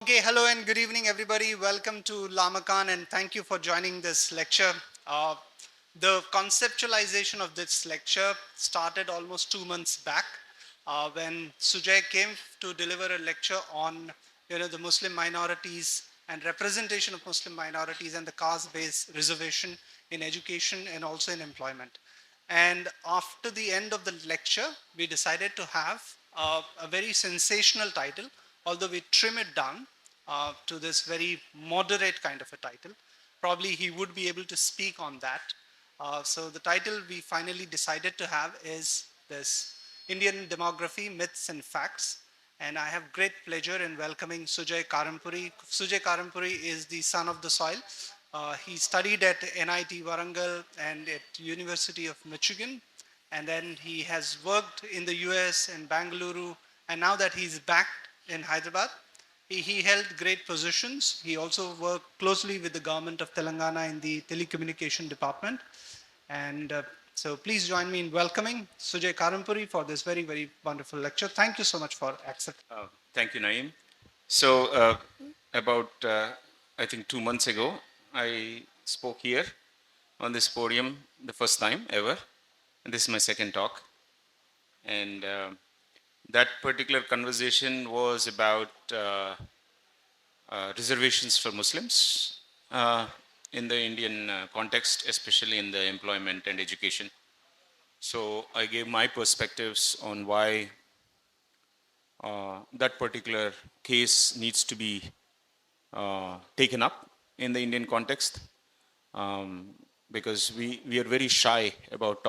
Okay, hello and good evening, everybody. Welcome to Lamakaan, and thank you for joining this lecture. The conceptualization of this lecture started almost 2 months back when Sujai came to deliver a lecture on the Muslim minorities and representation of Muslim minorities and the caste-based reservation in education and also in employment. And after the end of the lecture, we decided to have a very sensational title, although we trim it down to this very moderate kind of a title. Probably he would be able to speak on that. So the title we finally decided to have is this: Indian Demography, Myths and Facts. And I have great pleasure in welcoming Sujai Karampuri. Sujai Karampuri is the son of the soil. He studied at NIT Warangal and at University of Michigan. And then he has worked in the US and Bangalore. And now that he's back in Hyderabad, he held great positions. He also worked closely with the Government of Telangana in the telecommunication department. And so please join me in welcoming Sujai Karampuri for this very, very wonderful lecture. Thank you so much for accepting. Thank you, Naeem. So, about I think 2 months ago, I spoke here on this podium the first time ever, and this is my second talk. And that particular conversation was about reservations for Muslims in the Indian context, especially in the employment and education. So, I gave my perspectives on why that particular case needs to be taken up in the Indian context, because we are very shy about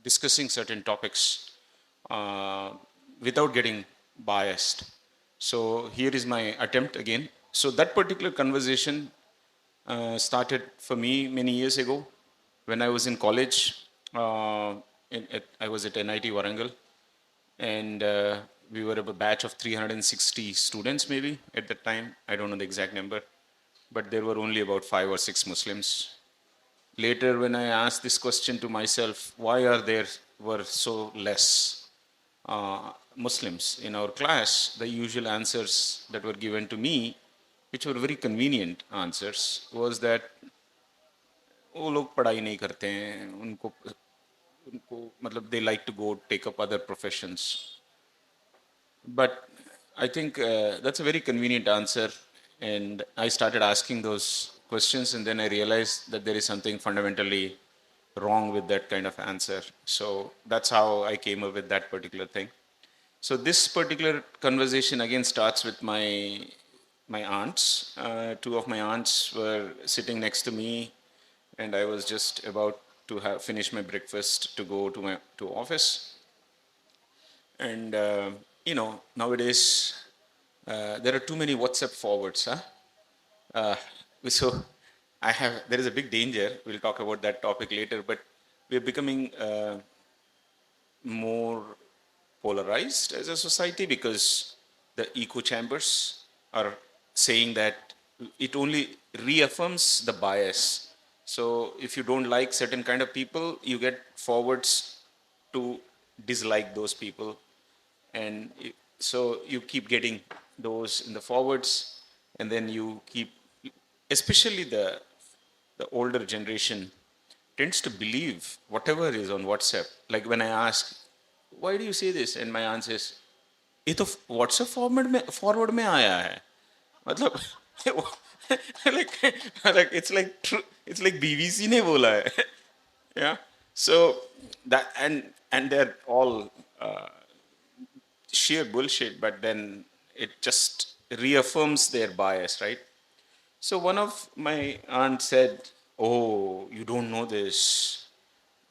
discussing certain topics without getting biased. So here is my attempt again. So that particular conversation started for me many years ago when I was in college. I was at NIT Warangal, and we were a batch of 360 students maybe at that time. I don't know the exact number, but there were only about 5 or 6 Muslims. Later, when I asked this question to myself, why are there were so less Muslims in our class, the usual answers that were given to me, which were very convenient answers, was that वो लोग पढ़ाई नहीं करते हैं, उनको उनको मतलब they like to go take up other professions. But I think that's a very convenient answer. And I started asking those questions, and then I realized that there is something fundamentally wrong with that kind of answer. So that's how I came up with that particular thing. So this particular conversation again starts with my aunts. Two of my aunts were sitting next to me, and I was just about to have finish my breakfast to go to my to office. And nowadays there are too many WhatsApp forwards, huh? So there is a big danger. We'll talk about that topic later, but we're becoming more polarized as a society because the echo chambers are saying that it only reaffirms the bias. So if you don't like certain kind of people, you get forwards to dislike those people, and so you keep getting those in the forwards, and then you keep, especially the older generation tends to believe whatever is on WhatsApp. Like when I ask, why do you say this, and my answer is, ये तो WhatsApp forward में आया है, मतलब like it's like BBC ने बोला है. Yeah. So that, and they're all sheer bullshit, but then it just reaffirms their bias, right? So one of my aunts said, "Oh, you don't know this.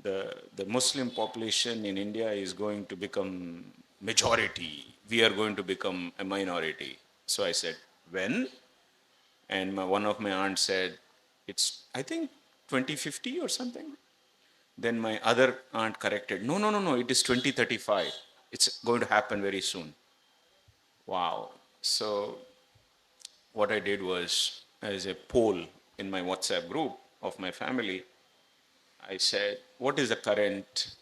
The Muslim population in India is going to become majority. We are going to become a minority." So I said, "When?" And one of my aunts said, "It's, I think, 2050 or something." Then my other aunt corrected, "No, no, no, no, it is 2035. It's going to happen very soon." Wow. So what I did was, as a poll in my WhatsApp group of my family, I said, what is the current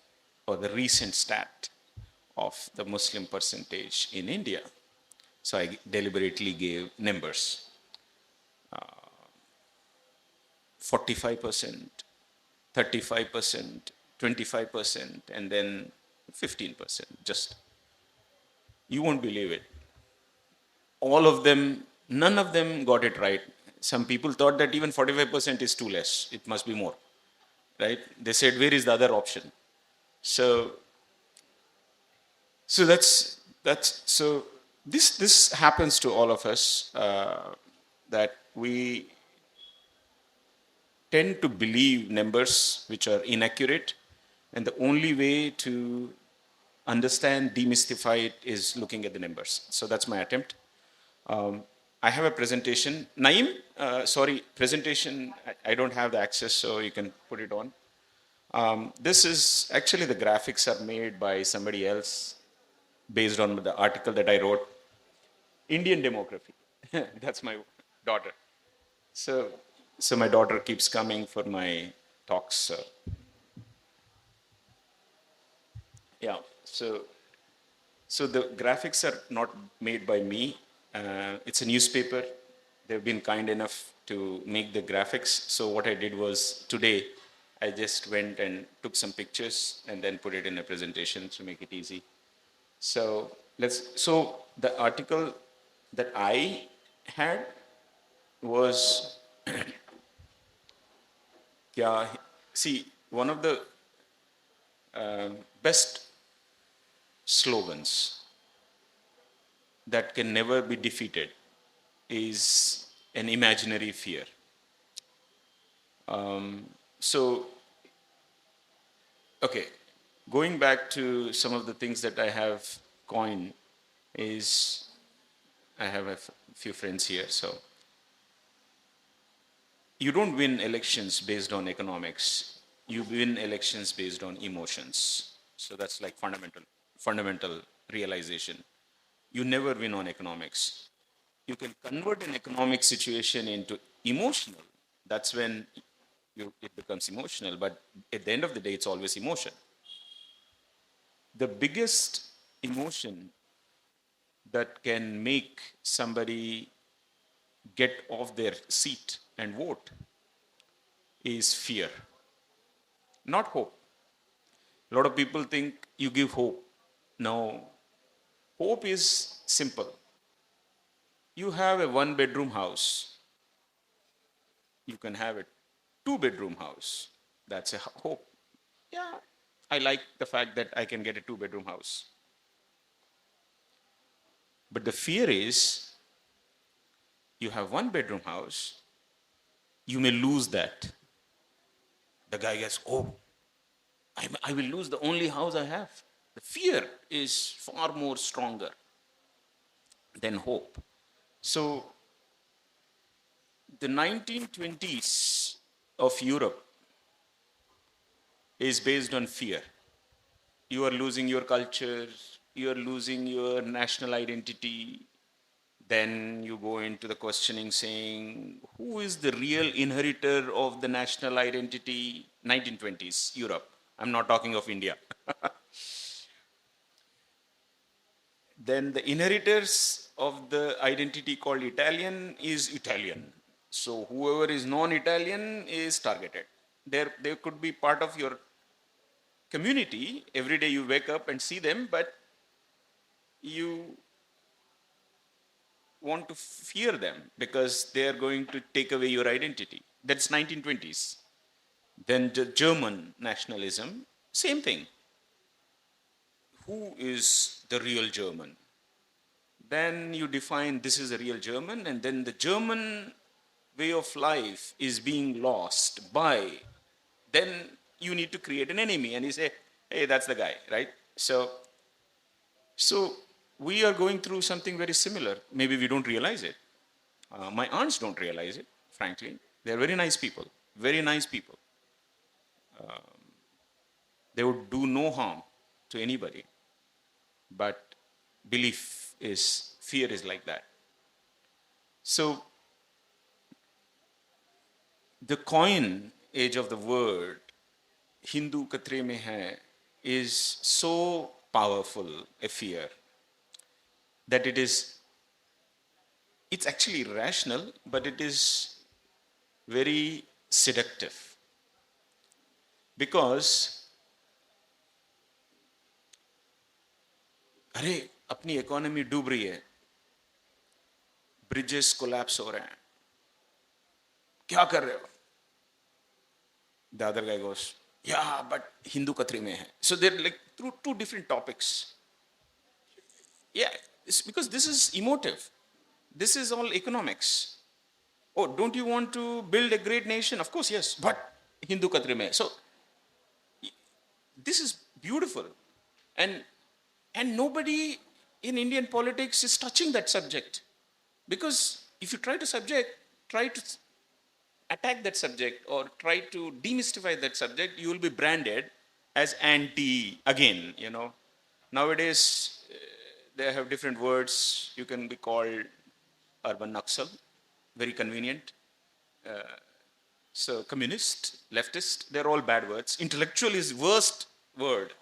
or the recent stat of the Muslim percentage in India? So I deliberately gave numbers, 45%, 35%, 25%, and then 15%. Just, you won't believe it. All of them, none of them got it right. Some people thought that even 45% is too less. It must be more, right? They said, where is the other option? So, so this happens to all of us, that we tend to believe numbers which are inaccurate, and the only way to understand, demystify it is looking at the numbers. So that's my attempt. I have a presentation. Naeem, sorry, presentation, I don't have the access, so you can put it on. This is actually, the graphics are made by somebody else based on the article that I wrote. Indian demography. That's my daughter. So, so my daughter keeps coming for my talks. So, yeah. So the graphics are not made by me. It's a newspaper. They've been kind enough to make the graphics. So what I did was, today, I just went and took some pictures and then put it in a presentation to make it easy. So so the article that I had was, yeah, see, one of the best slogans that can never be defeated is an imaginary fear. So, okay, going back to some of the things that I have coined is, I have a few friends here. So, you don't win elections based on economics. You win elections based on emotions. So that's like fundamental realization. You never win on economics. You can convert an economic situation into emotional. That's when it becomes emotional. But at the end of the day, it's always emotion. The biggest emotion that can make somebody get off their seat and vote is fear, not hope. A lot of people think you give hope. No, hope is simple. You have a one bedroom house, you can have a two-bedroom house. That's a hope. Yeah, I like the fact that I can get a two-bedroom house. But the fear is, you have one bedroom house, you may lose that. The guy gets, oh, I will lose the only house I have. The fear is far more stronger than hope. So the 1920s of Europe is based on fear. You are losing your culture, you are losing your national identity. Then you go into the questioning saying, who is the real inheritor of the national identity? 1920s, Europe. I'm not talking of India. Then the inheritors of the identity called Italian is Italian. So whoever is non-Italian is targeted. They could be part of your community. Every day you wake up and see them, but you want to fear them because they are going to take away your identity. That's 1920s. Then the German nationalism, same thing. Who is the real German? Then you define this is a real German, and then the German way of life is being lost by, then you need to create an enemy, and you say, hey, that's the guy, right? So we are going through something very similar. Maybe we don't realize it. My aunts don't realize it, frankly. They're very nice people, very nice people. They would do no harm to anybody. But fear is like that. So the coin age of the word, Hindu Katre mein hai, is so powerful a fear that it is it's actually rational, but it is very seductive because अरे अपनी economy डूब रही है, bridges collapse हो रहे हैं, क्या कर रहे हो? The other guy goes, yeah, but Hindu Katri mein hai. So they're like through two different topics. Yeah, it's because this is emotive. This is all economics. Oh, don't you want to build a great nation? Of course, yes, but Hindu Katri mein. So this is beautiful. And and nobody in Indian politics is touching that subject. Because if you try to attack that subject or try to demystify that subject, you will be branded as anti again, you know. Nowadays, they have different words. You can be called urban Naxal, very convenient. So communist, leftist, they're all bad words. Intellectual is worst word.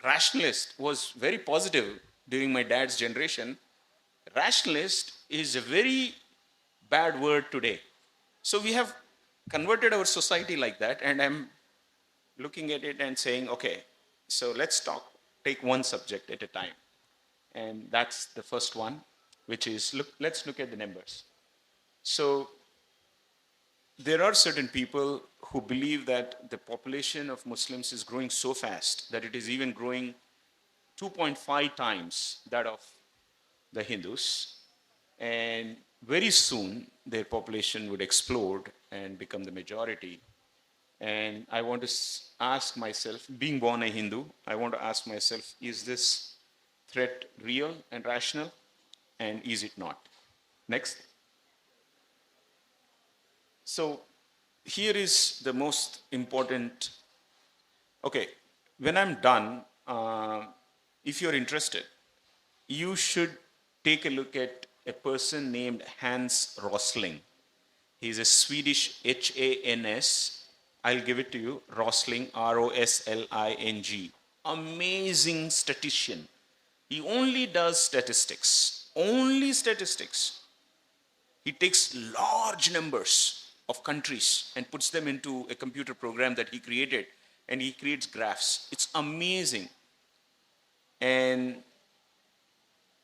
Rationalist was very positive during my dad's generation. Rationalist is a very bad word today. So we have converted our society like that, and I'm looking at it and saying, okay, so let's take one subject at a time. And that's the first one, which is let's look at the numbers. So there are certain people who believe that the population of Muslims is growing so fast that it is even growing 2.5 times that of the Hindus. And very soon their population would explode and become the majority. And I want to ask myself, being born a Hindu, I want to ask myself, is this threat real and rational? And is it not? Next. So here is the most important. Okay, when I'm done, if you're interested, you should take a look at a person named Hans Rosling. He's a Swedish HANS. I'll give it to you. Rosling, Rosling. Amazing statistician. He only does statistics. Only statistics. He takes large numbers of countries and puts them into a computer program that he created, and he creates graphs. It's amazing. And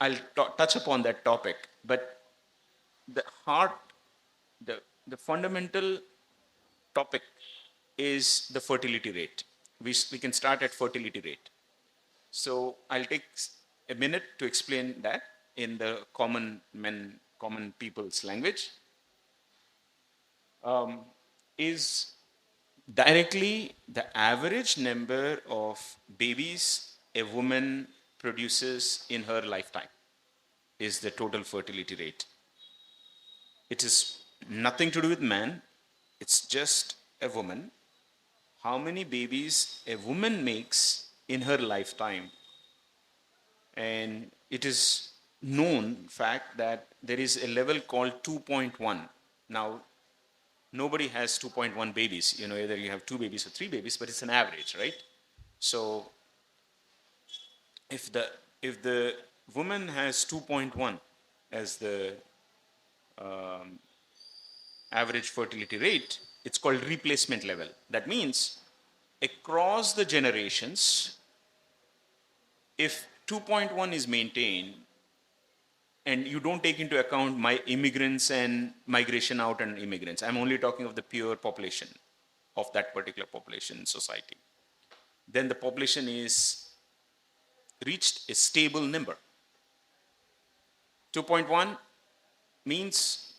I'll touch upon that topic. But the heart, the fundamental topic is the fertility rate. We can start at fertility rate. So I'll take a minute to explain that in the common people's language. Is directly the average number of babies a woman produces in her lifetime is the total fertility rate. It is nothing to do with man, it's just a woman. How many babies a woman makes in her lifetime. And it is known fact that there is a level called 2.1. Now, nobody has 2.1 babies. You know, either you have 2 babies or 3 babies, but it's an average, right? So if the woman has 2.1 as the average fertility rate, it's called replacement level. That means across the generations, if 2.1 is maintained and you don't take into account my immigrants and migration out and immigrants, I'm only talking of the pure population of that particular population society, then the population is reached a stable number. 2.1 means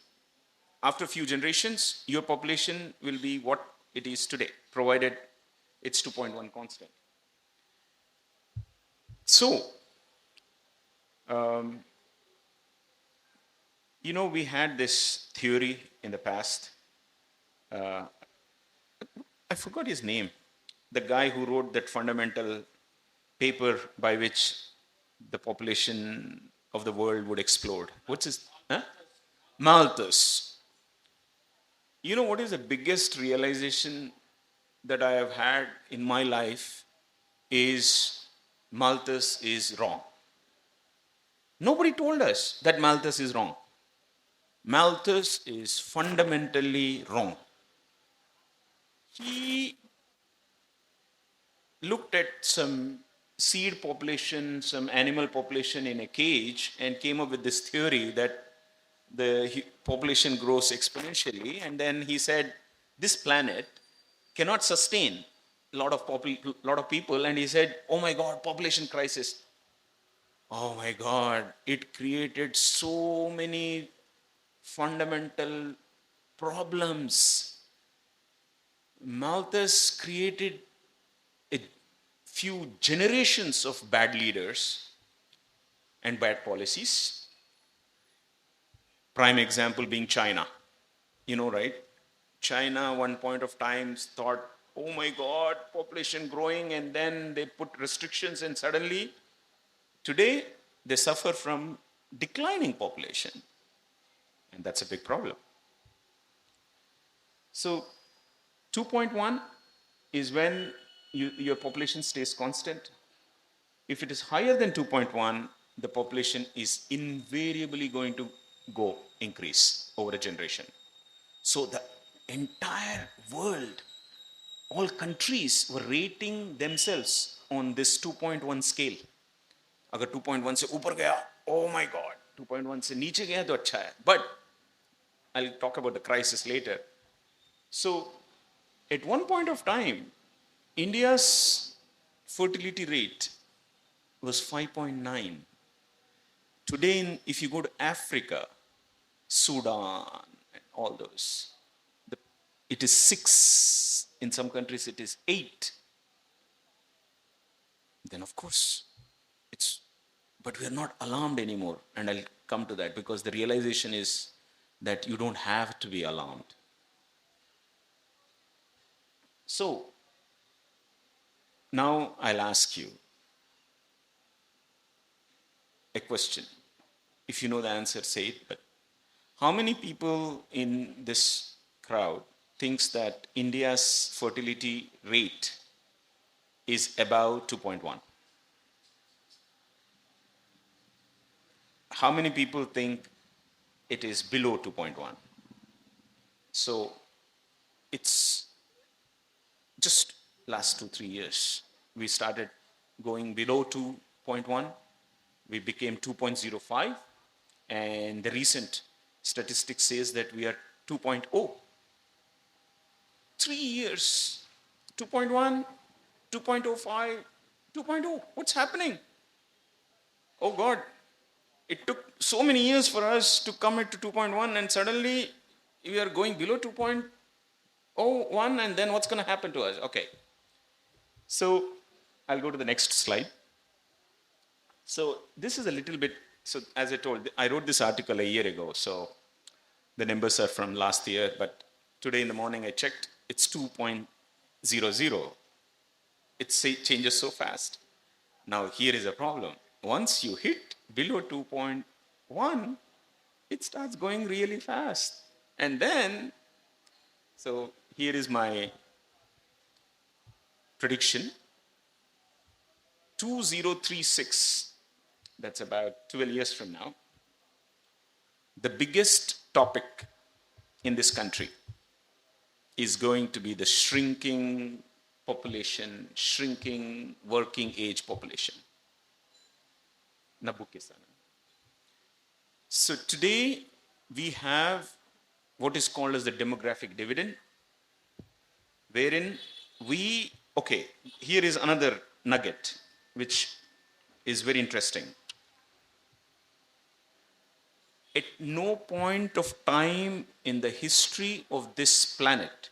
after a few generations, your population will be what it is today, provided it's 2.1 constant. So, you know, we had this theory in the past. I forgot his name. The guy who wrote that fundamental paper by which the population of the world would explode. What's his? Huh? Malthus. You know what is the biggest realization that I have had in my life is Malthus is wrong. Nobody told us that Malthus is wrong. Malthus is fundamentally wrong. He looked at some seed population, some animal population in a cage, and came up with this theory that the population grows exponentially. And then he said, this planet cannot sustain lot of people. And he said, oh my God, population crisis. Oh my God, it created so many fundamental problems. Malthus created a few generations of bad leaders and bad policies. Prime example being China. You know, right? China, one point of time, thought, oh my God, population growing, and then they put restrictions, and suddenly, today, they suffer from declining population. And that's a big problem. So, 2.1 is when your population stays constant. If it is higher than 2.1, the population is invariably going to go increase over a generation. So the entire world, all countries were rating themselves on this 2.1 scale. अगर 2.1 से ऊपर गया, oh my God, 2.1 से नीचे गया तो अच्छा है. But I'll talk about the crisis later. So at one point of time, India's fertility rate was 5.9. Today, if you go to Africa, Sudan, and all those, it is 6. In some countries, it is 8. Then, of course, but we are not alarmed anymore. And I'll come to that because the realization is that you don't have to be alarmed. So, now I'll ask you a question. If you know the answer, say it. But how many people in this crowd thinks that India's fertility rate is above 2.1? How many people think it is below 2.1? So it's just last 2-3 years. We started going below 2.1. We became 2.05. And the recent statistics says that we are 2.0. 3 years, 2.1, 2.05, 2.0. What's happening? Oh God, it took so many years for us to come into 2.1, and suddenly we are going below 2.01, and then what's going to happen to us? Okay. So I'll go to the next slide. So this is a little bit, so as I told, I wrote this article a year ago, so the numbers are from last year, but today in the morning I checked, it's 2.00. It changes so fast. Now here is a problem. Once you hit below 2.1, it starts going really fast. And then, so here is my prediction. 2036, that's about 12 years from now, the biggest topic in this country is going to be the shrinking population, shrinking working age population. So today we have what is called as the demographic dividend, wherein okay, here is another nugget which is very interesting. At no point of time in the history of this planet,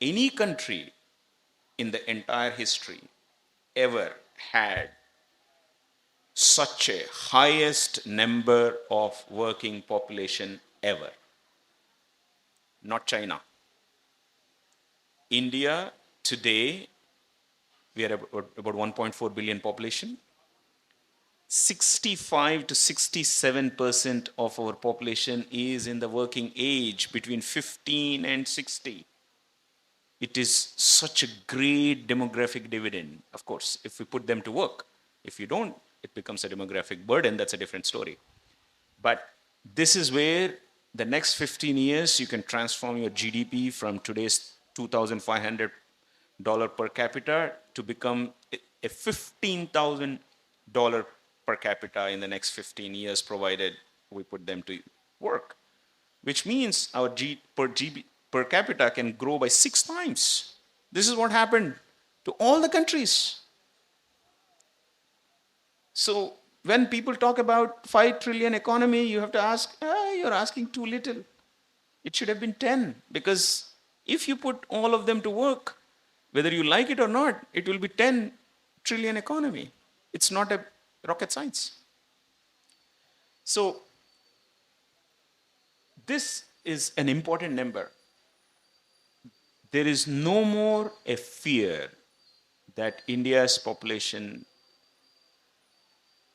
any country in the entire history ever had such a highest number of working population ever. Not China. India today, we are about 1.4 billion population. 65 to 67% of our population is in the working age between 15 and 60. It is such a great demographic dividend. Of course, if we put them to work. If you don't, it becomes a demographic burden. That's a different story. But this is where the next 15 years you can transform your GDP from today's $2,500 per capita to become a $15,000 per capita in the next 15 years, provided we put them to work, which means our per capita can grow by 6 times. This is what happened to all the countries. So when people talk about 5 trillion economy, you have to ask, you're asking too little. It should have been 10, because if you put all of them to work, whether you like it or not, it will be 10 trillion economy. It's not a rocket science. So this is an important number. There is no more a fear that India's population,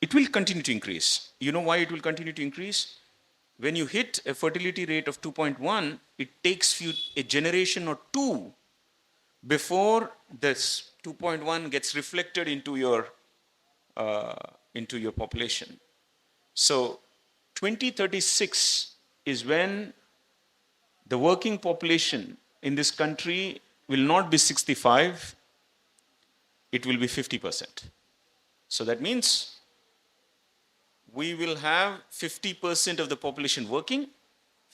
it will continue to increase. You know why it will continue to increase? When you hit a fertility rate of 2.1, it takes you a generation or two before this 2.1 gets reflected into your population. So 2036 is when the working population in this country will not be 65, it will be 50%. So that means we will have 50% of the population working,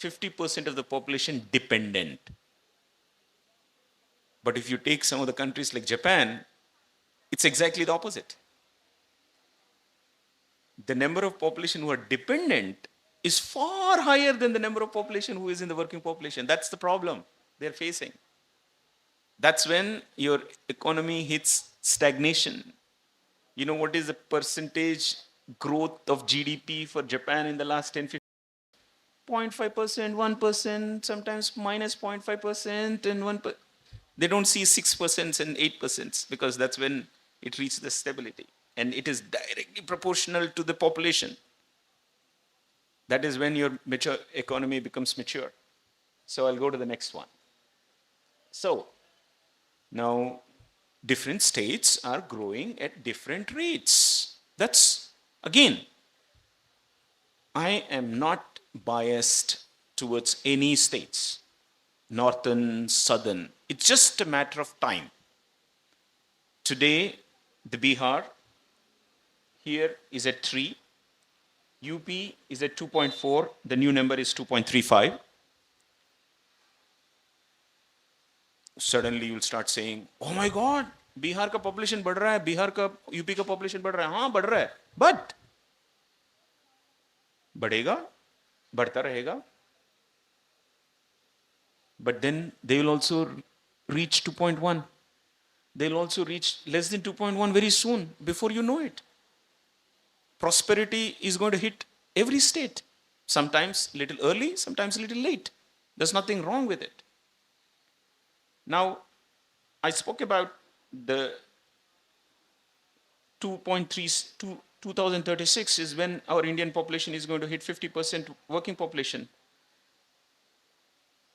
50% of the population dependent. But if you take some of the countries like Japan, it's exactly the opposite. The number of population who are dependent is far higher than the number of population who is in the working population. That's the problem they're facing. That's when your economy hits stagnation. You know what is the percentage growth of GDP for Japan in the last 10, 15? 0.5%, 1%, sometimes minus 0.5% and 1%. They don't see 6% and 8% because that's when it reaches the stability. And it is directly proportional to the population. That is when your mature economy becomes mature. So I'll go to the next one. So now different states are growing at different rates. That's, again, I am not biased towards any states, northern, southern. It's just a matter of time. Today, the Bihar here is at 3. UP is at 2.4. The new number is 2.35. Suddenly you'll start saying, oh my God, Bihar का population बढ़ रहा है, Bihar का UP का population बढ़ रहा है. हाँ, बढ़ रहा है. But बढ़ेगा, बढ़ता रहेगा. But then they will also reach 2.1. They'll also reach less than 2.1 very soon, before you know it. Prosperity is going to hit every state. Sometimes a little early, sometimes a little late. There's nothing wrong with it. Now, I spoke about the 2036 is when our Indian population is going to hit 50% working population.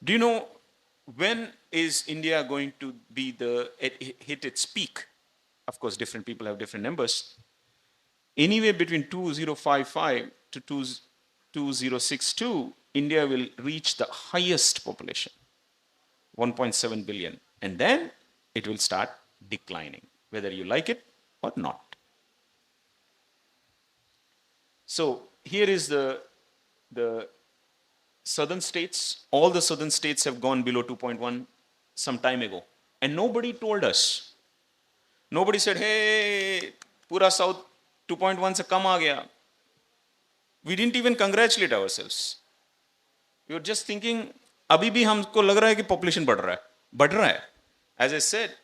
Do you know when is India going to be hit its peak? Of course, different people have different numbers. Anywhere between 2055 to 2062, India will reach the highest population, 1.7 billion. And then it will start declining, whether you like it or not. So here is the southern states. All the southern states have gone below 2.1 some time ago. And nobody told us. Nobody said, hey, pura South 2.1 se kam aa gaya. We didn't even congratulate ourselves. We were just thinking, abhi bhi humko lag raha hai ki population बढ़ रहा है. बढ़ रहा है. As I said,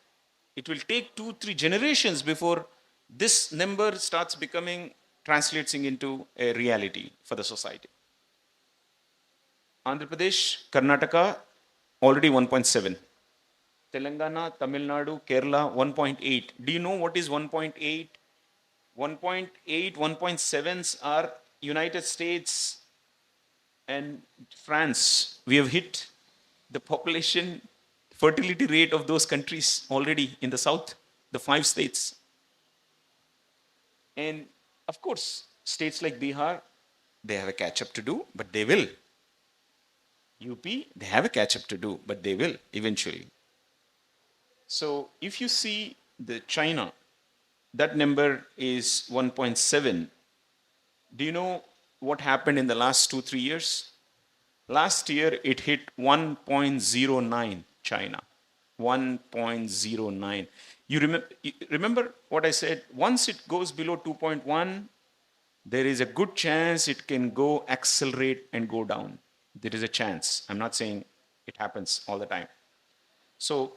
it will take 2-3 generations before this number starts translating into a reality for the society. Andhra Pradesh, Karnataka, already 1.7. Telangana, Tamil Nadu, Kerala, 1.8. Do you know what is 1.8? 1.8, 1.7s are United States and France. We have hit the population fertility rate of those countries already in the south, the 5 states. And Of course, states like Bihar, they have a catch up to do, but they will. UP, they have a catch up to do, but they will eventually. So if you see the China, that number is 1.7. Do you know what happened in the last 2, 3 years? Last year it hit 1.09, China. 1.09. You remember what I said? Once it goes below 2.1, there is a good chance it can go accelerate and go down. There is a chance. I'm not saying it happens all the time. So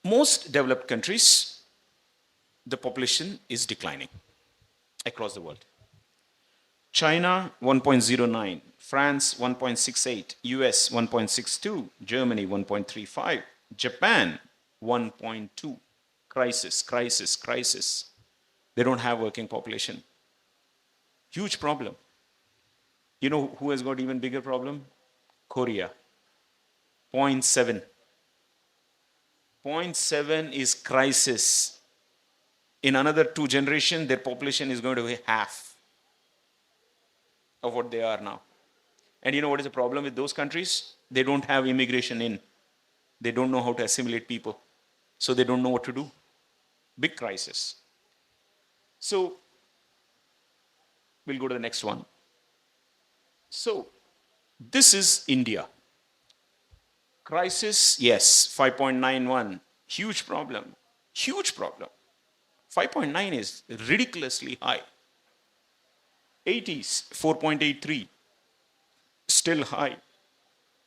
most developed countries, the population is declining across the world. China 1.09, France 1.68, US 1.62, Germany 1.35, Japan 1.2. Crisis, crisis, crisis. They don't have working population. Huge problem. You know who has got even bigger problem? Korea. 0.7. 0.7 is crisis. In another 2 generations, their population is going to be half of what they are now. And you know what is the problem with those countries? They don't have immigration in. They don't know how to assimilate people. So they don't know what to do. Big crisis. So we'll go to the next one. So this is India. Crisis, yes, 5.91. Huge problem. Huge problem. 5.9 is ridiculously high. 80s, 4.83. Still high.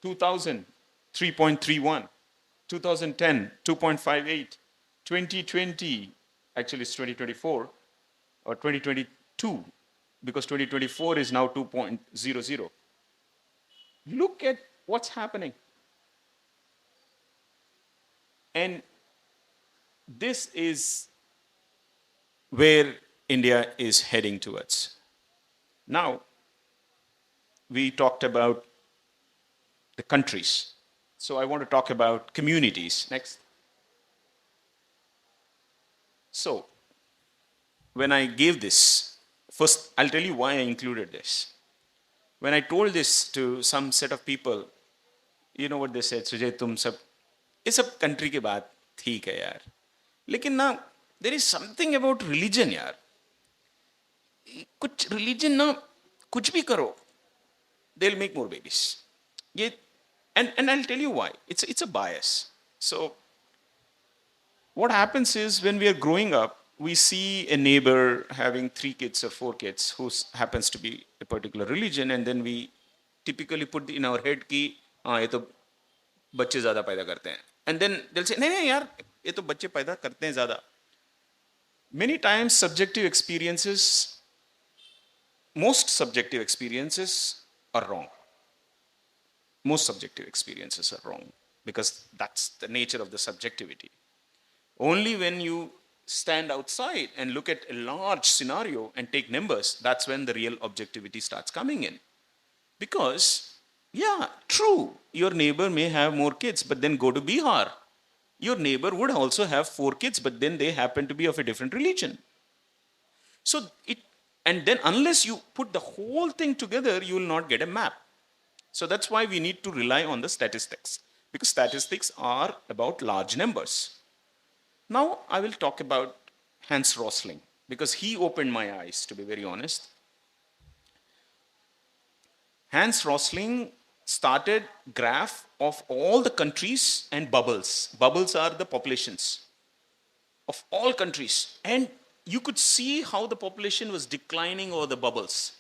2000, 3.31. 2010, 2.58. 2020, actually it's 2024 or 2022, because 2024 is now 2.00. Look at what's happening. And this is where India is heading towards. Now, we talked about the countries. So I want to talk about communities. Next. So, when I gave this, first I'll tell you why I included this. When I told this to some set of people, you know what they said, Sujay, tum sab, ये सब country की बात ठीक है यार, लेकिन ना there is something about religion यार, कुछ religion ना कुछ भी करो, they'll make more babies. ये, and I'll tell you why. It's a bias. So what happens is when we are growing up, we see a neighbor having 3 kids or 4 kids who happens to be a particular religion, and then we typically put in our head कि हाँ ये तो बच्चे ज़्यादा पैदा करते हैं, and then they'll say नहीं नहीं यार ये तो बच्चे पैदा करते हैं ज़्यादा. Many times subjective experiences, most subjective experiences are wrong. Most subjective experiences are wrong because that's the nature of the subjectivity. Only when you stand outside and look at a large scenario and take numbers, that's when the real objectivity starts coming in. Because, yeah, true, your neighbor may have more kids, but then go to Bihar. Your neighbor would also have 4 kids, but then they happen to be of a different religion. So and then unless you put the whole thing together, you will not get a map. So that's why we need to rely on the statistics, because statistics are about large numbers. Now I will talk about Hans Rosling, because he opened my eyes, to be very honest. Hans Rosling started graph of all the countries and bubbles. Bubbles are the populations of all countries. And you could see how the population was declining over the bubbles.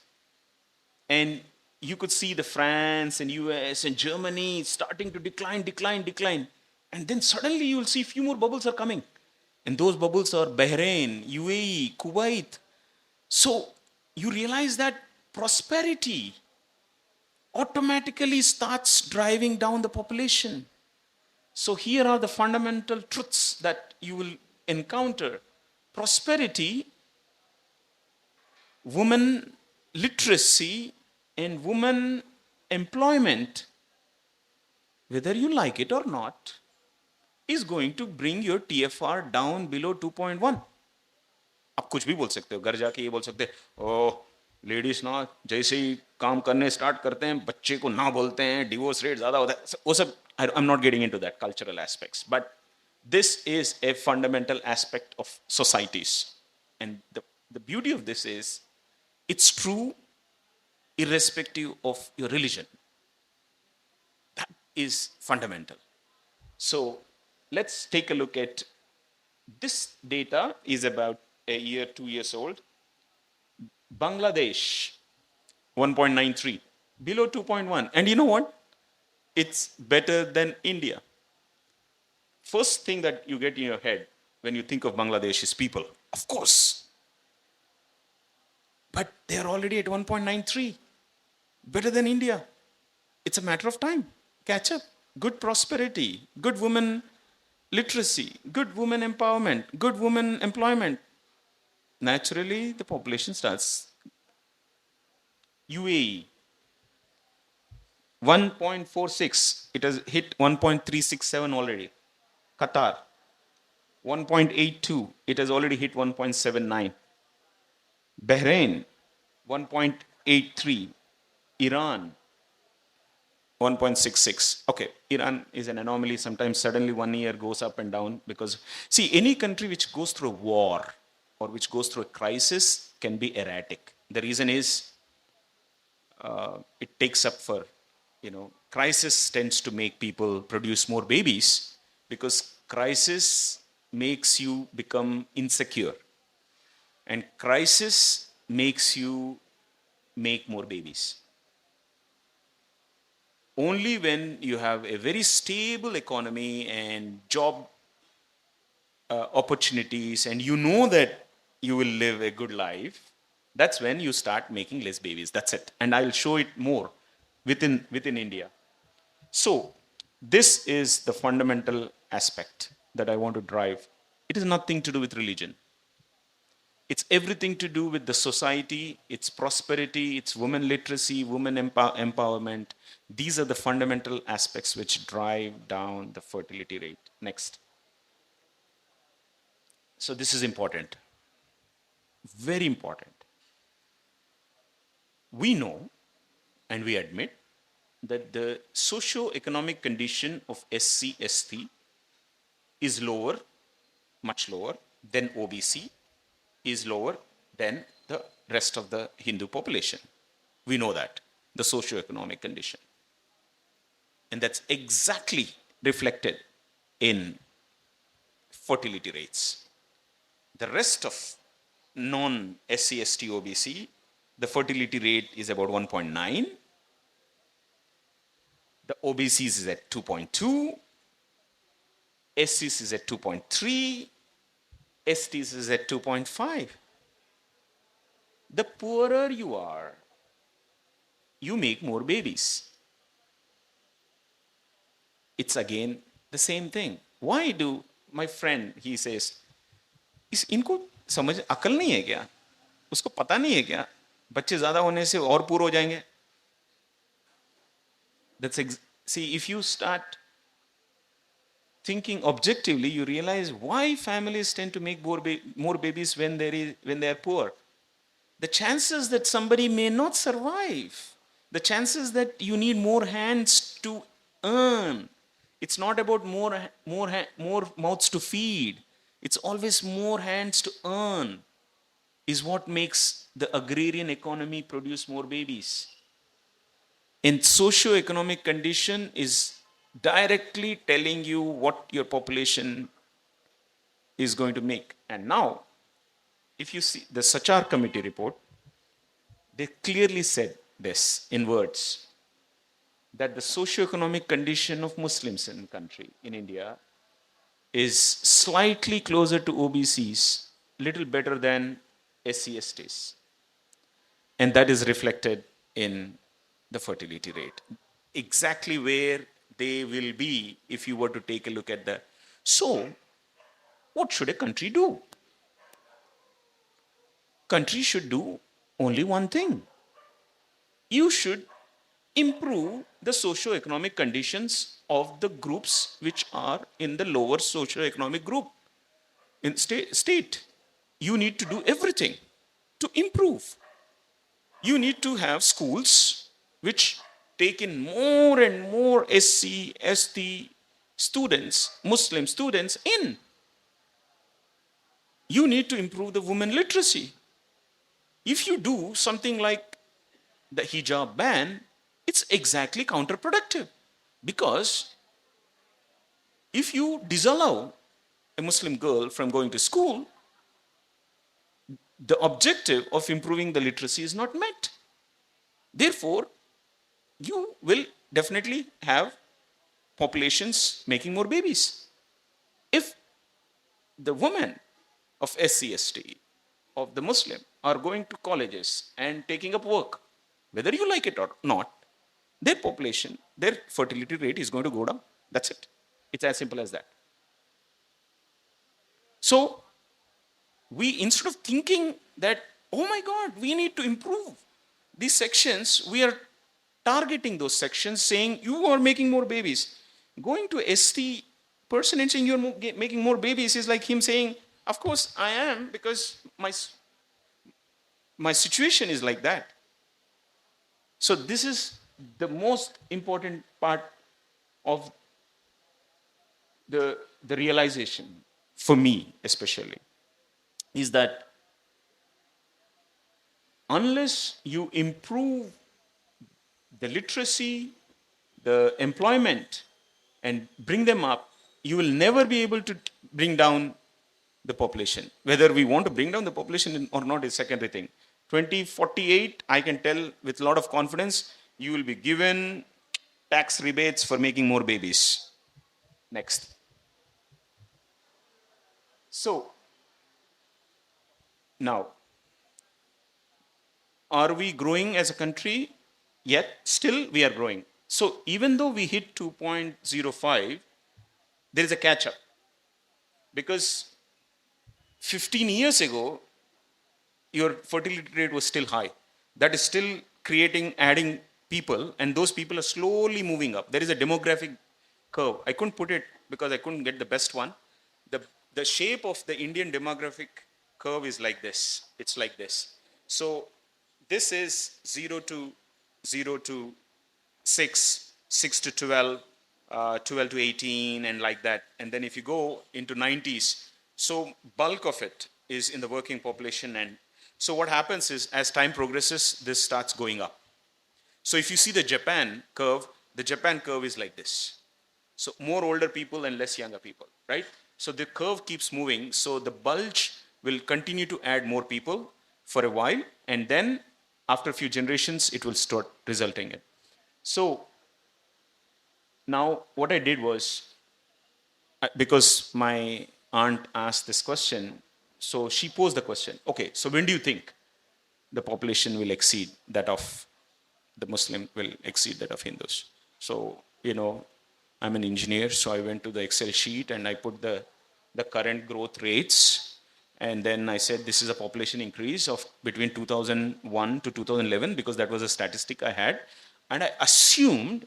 And you could see the France and US and Germany starting to decline, decline, decline. And then suddenly you will see few more bubbles are coming. And those bubbles are Bahrain, UAE, Kuwait. So you realize that prosperity automatically starts driving down the population. So here are the fundamental truths that you will encounter. Prosperity, women literacy, and women employment, whether you like it or not, is going to bring your TFR down below 2.1. आप कुछ भी बोल सकते हो, घर जाके ये बोल सकते हो, ओह लेडीज ना जैसे ही काम करने स्टार्ट करते हैं बच्चे को ना बोलते हैं, डिवोर्स रेट ज्यादा होता है, वो सब I am not getting into that cultural aspects, but this is a fundamental aspect of societies, and the beauty of this is it's true irrespective of your religion. That is fundamental. So let's take a look at this. Data is about a year 2 years old. Bangladesh 1.93, below 2.1, and you know what, it's better than India. First thing that you get in your head when you think of Bangladesh is people, of course, but they're already at 1.93, better than India. It's a matter of time. Catch up. Good prosperity, good women literacy, good women empowerment, good women employment. Naturally, the population starts. UAE 1.46, it has hit 1.367 already. Qatar 1.82, it has already hit 1.79. Bahrain 1.83. Iran 1.66. Okay, Iran is an anomaly. Sometimes suddenly 1 year goes up and down because, see, any country which goes through a war or which goes through a crisis can be erratic. The reason is it takes up for, crisis tends to make people produce more babies because crisis makes you become insecure and crisis makes you make more babies. Only when you have a very stable economy and job opportunities and you know that you will live a good life, that's when you start making less babies. That's it. And I'll show it more within India. So this is the fundamental aspect that I want to drive. It is nothing to do with religion. It's everything to do with the society, its prosperity, its women literacy, women empowerment. These are the fundamental aspects which drive down the fertility rate. Next. So this is important, very important. We know and we admit that the socio-economic condition of SC/ST is lower, much lower than OBC, is lower than the rest of the Hindu population. We know that, the socio-economic condition. And that's exactly reflected in fertility rates. The rest of non-SC/ST OBC, the fertility rate is about 1.9. The OBCs is at 2.2. SCs is at 2.3. STs is at 2.5. The poorer you are, you make more babies. It's again the same thing. Why do, my friend, he says, इनको समझ अकल नहीं है क्या, उसको पता नहीं है क्या बच्चे ज्यादा होने से और पूर हो जाएंगे. See, if you start thinking objectively, you realize why families tend to make more babies when they are poor. The chances that somebody may not survive, the chances that you need more hands to earn. It's not about more mouths to feed. It's always more hands to earn is what makes the agrarian economy produce more babies. And socio-economic condition is directly telling you what your population is going to make. And now, if you see the Sachar committee report, they clearly said this in words, that the socio-economic condition of Muslims in the country, in India, is slightly closer to OBCs, little better than SC/STs. And that is reflected in the fertility rate. Exactly where they will be if you were to take a look at the. So, what should a country do? Country should do only one thing. You should improve the socio-economic conditions of the groups which are in the lower socio-economic group in state. you need to do everything to improve. You need to have schools which take in more and more SC, ST students, Muslim students in. You need to improve the women literacy. If you do something like the hijab ban, it's exactly counterproductive. Because if you disallow a Muslim girl from going to school, the objective of improving the literacy is not met. Therefore, you will definitely have populations making more babies. If the women of SCST, of the Muslim, are going to colleges and taking up work, whether you like it or not, their population, their fertility rate is going to go down. That's it. It's as simple as that. So we, instead of thinking that, oh my God, we need to improve these sections, we are targeting those sections saying, you are making more babies. Going to ST person and saying you're making more babies is like him saying, of course I am, because my situation is like that. So this is the most important part of the realization, for me especially, is that unless you improve the literacy, the employment, and bring them up, you will never be able to bring down the population. Whether we want to bring down the population or not is secondary thing. 2048, I can tell with a lot of confidence, you will be given tax rebates for making more babies. Next. So, now, are we growing as a country? Yet, still we are growing. So, even though we hit 2.05, there is a catch up. Because 15 years ago, your fertility rate was still high. That is still creating, adding people, and those people are slowly moving up. There is a demographic curve. I couldn't put it because I couldn't get the best one. The shape of the Indian demographic curve is like this. It's like this. So this is 0 to 6, 6 to 12, 12 to 18, and like that. And then if you go into 90s, so bulk of it is in the working population. And so what happens is, as time progresses, this starts going up. So if you see the Japan curve is like this. So more older people and less younger people, right? So the curve keeps moving. So the bulge will continue to add more people for a while, and then after a few generations, it will start resulting in. So now what I did was, because my aunt asked this question, so she posed the question, okay, so when do you think the population will exceed that of the Muslim, will exceed that of Hindus? So, I'm an engineer, so I went to the Excel sheet and I put the current growth rates. And then I said, this is a population increase of between 2001 to 2011, because that was a statistic I had. And I assumed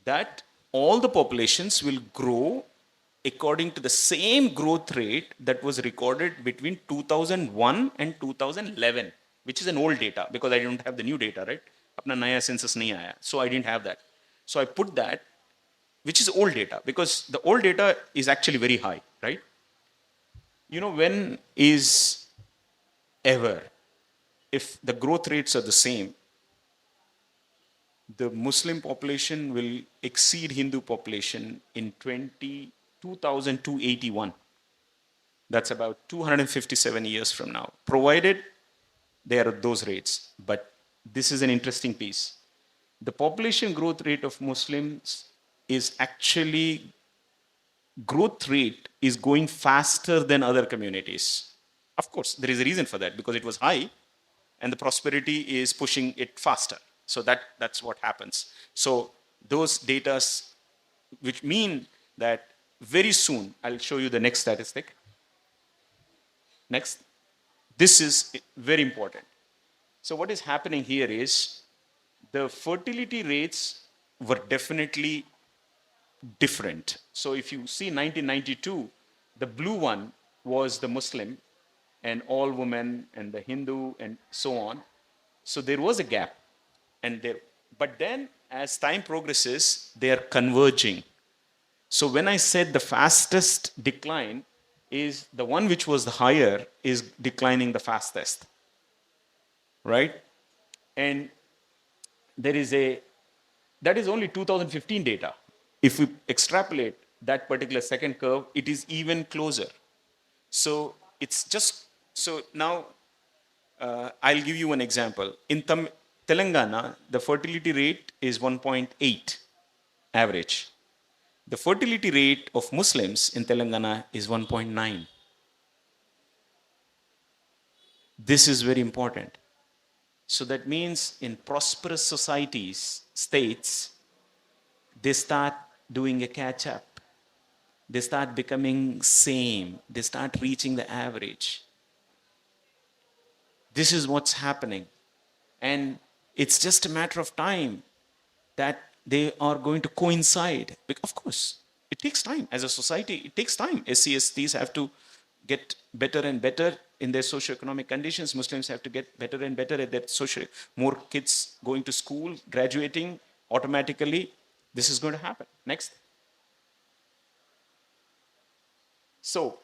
that all the populations will grow according to the same growth rate that was recorded between 2001 and 2011, which is an old data, because I didn't have the new data, right? Apna naya census nahi aaya. So I didn't have that. So I put that, which is old data, because the old data is actually very high, right? When is ever, if the growth rates are the same, the Muslim population will exceed Hindu population in 2281. That's about 257 years from now, provided they are at those rates. But this is an interesting piece. The population growth rate of Muslims is actually, growth rate is going faster than other communities. Of course, there is a reason for that, because it was high and the prosperity is pushing it faster. So that's what happens. So those data, which mean that very soon, I'll show you the next statistic. Next. This is very important. So what is happening here is, the fertility rates were definitely different. So if you see 1992, the blue one was the Muslim, and all women and the Hindu and so on. So there was a gap. And there, but then as time progresses, they are converging. So when I said the fastest decline is the one which was the higher is declining the fastest, right? And there is a, that is only 2015 data. If we extrapolate that particular second curve, it is even closer. So it's just, so now I'll give you an example. In Telangana, the fertility rate is 1.8 average. The fertility rate of Muslims in Telangana is 1.9. This is very important. So that means in prosperous societies, states, they start doing a catch up. They start becoming same. They start reaching the average. This is what's happening. And it's just a matter of time that they are going to coincide. Of course, it takes time. As a society, it takes time. SCSTs have to get better and better in their socioeconomic conditions. Muslims have to get better and better at their social. More kids going to school, graduating, automatically, this is going to happen. Next. So,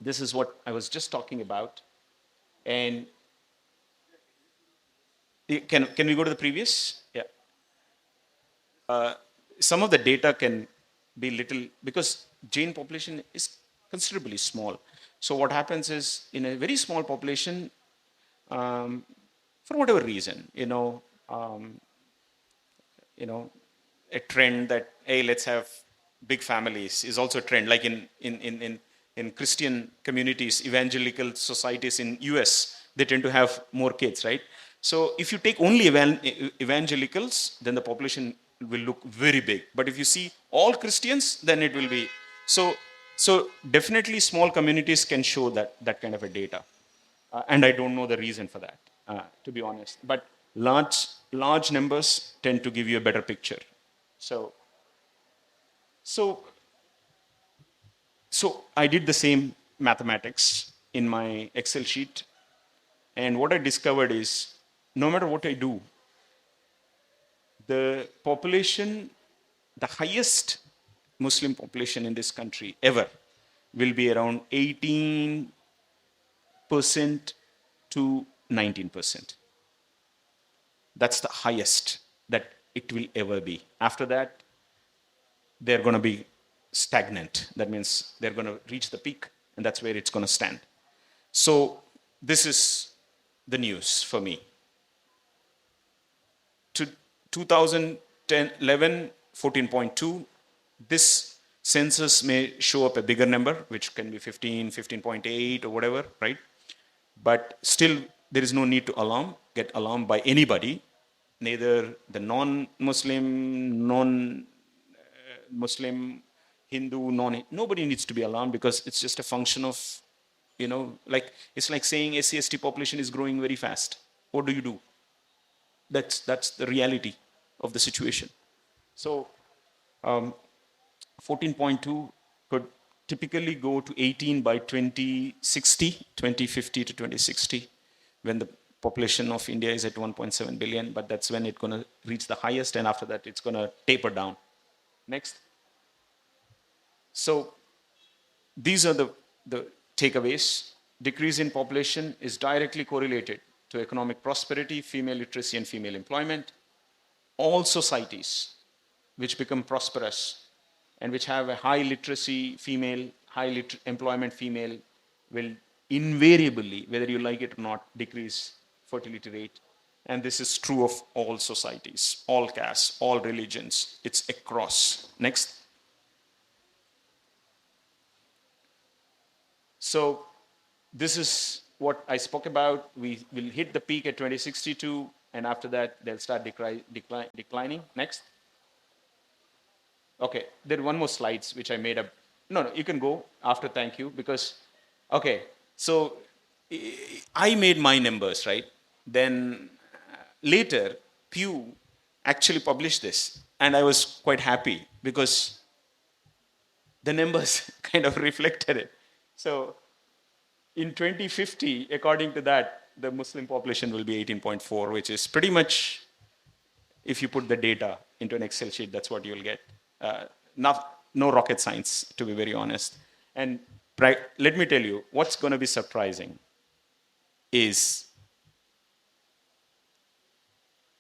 this is what I was just talking about. And can we go to the previous? Yeah. Some of the data can be little, because Jain population is considerably small. So what happens is, in a very small population, for whatever reason, you know, a trend that, hey, let's have big families is also a trend. Like in Christian communities, evangelical societies in US, they tend to have more kids, right? So if you take only evangelicals, then the population will look very big. But if you see all Christians, then it will be so. So definitely, small communities can show that kind of a data, and I don't know the reason for that, to be honest. But large numbers tend to give you a better picture. So so so I did the same mathematics in my Excel sheet, and what I discovered is, no matter what I do, the population, the highest Muslim population in this country ever, will be around 18% to 19%. That's the highest that it will ever be. After that, they're going to be stagnant. That means they're going to reach the peak, and that's where it's going to stand. So, this is the news for me. To 2011, 14.2, this census may show up a bigger number, which can be 15, 15.8 or whatever, right? But still, there is no need to get alarmed by anybody, neither the non-Muslim, non-Muslim, Hindu, nobody needs to be alarmed, because it's just a function of, like, it's like saying SC/ST population is growing very fast. What do you do? That's the reality of the situation. So 14.2 could typically go to 18 by 2050 to 2060, when the population of India is at 1.7 billion, but that's when it's going to reach the highest, and after that it's going to taper down. Next. So these are the takeaways. Decrease in population is directly correlated to economic prosperity, female literacy, and female employment. All societies which become prosperous and which have a high literacy female, high employment female, will invariably, whether you like it or not, decrease fertility rate. And this is true of all societies, all castes, all religions. It's across. Next. So this is what I spoke about. We will hit the peak at 2062, and after that, they'll start declining. Next. Okay, there are one more slides which I made up. No, you can go after, thank you, because, okay, so I made my numbers, right? Then later, Pew actually published this, and I was quite happy, because the numbers kind of reflected it. So in 2050, according to that, the Muslim population will be 18.4, which is pretty much, if you put the data into an Excel sheet, that's what you'll get. No rocket science, to be very honest. And let me tell you, what's going to be surprising is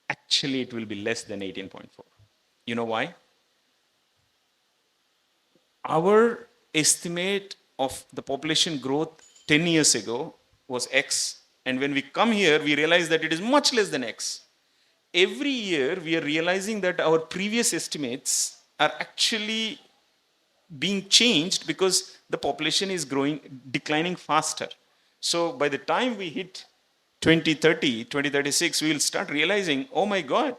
actually it will be less than 18.4. You know why? Our estimate of the population growth 10 years ago was X. And when we come here, we realize that it is much less than X. Every year, we are realizing that our previous estimates are actually being changed because the population is declining faster. So by the time we hit 2030, 2036, we will start realizing, oh my God,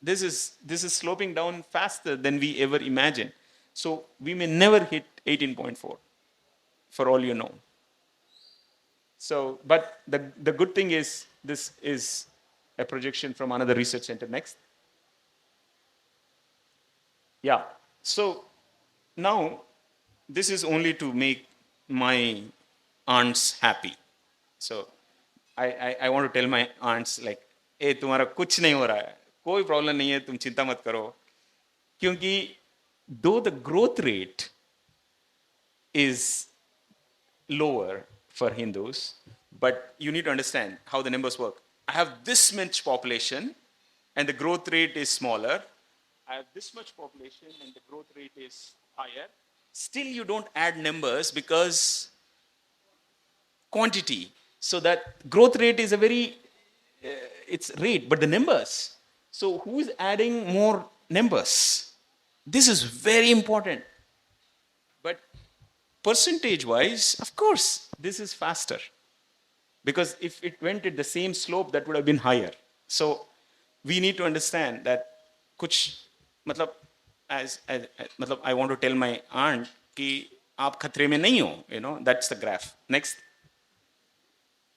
this is sloping down faster than we ever imagined. So we may never hit 18.4, for all you know. So, but the good thing is, this is a projection from another research center. Next. Yeah. So now, this is only to make my aunts happy. So I want to tell my aunts like, ए तुम्हारा कुछ नहीं हो रहा है, कोई problem नहीं है, तुम चिंता मत करो. क्योंकि though the growth rate is lower for Hindus, but you need to understand how the numbers work. I have this much population and the growth rate is smaller. I have this much population and the growth rate is higher. Still, you don't add numbers because quantity. So that growth rate is a very, it's rate, but the numbers. So who is adding more numbers? This is very important. But percentage wise, of course, this is faster. Because if it went at the same slope, that would have been higher. So we need to understand that kuch, matlab, matlab, I want to tell my aunt कि आप खतरे में नहीं हो, you know, that's the graph. Next.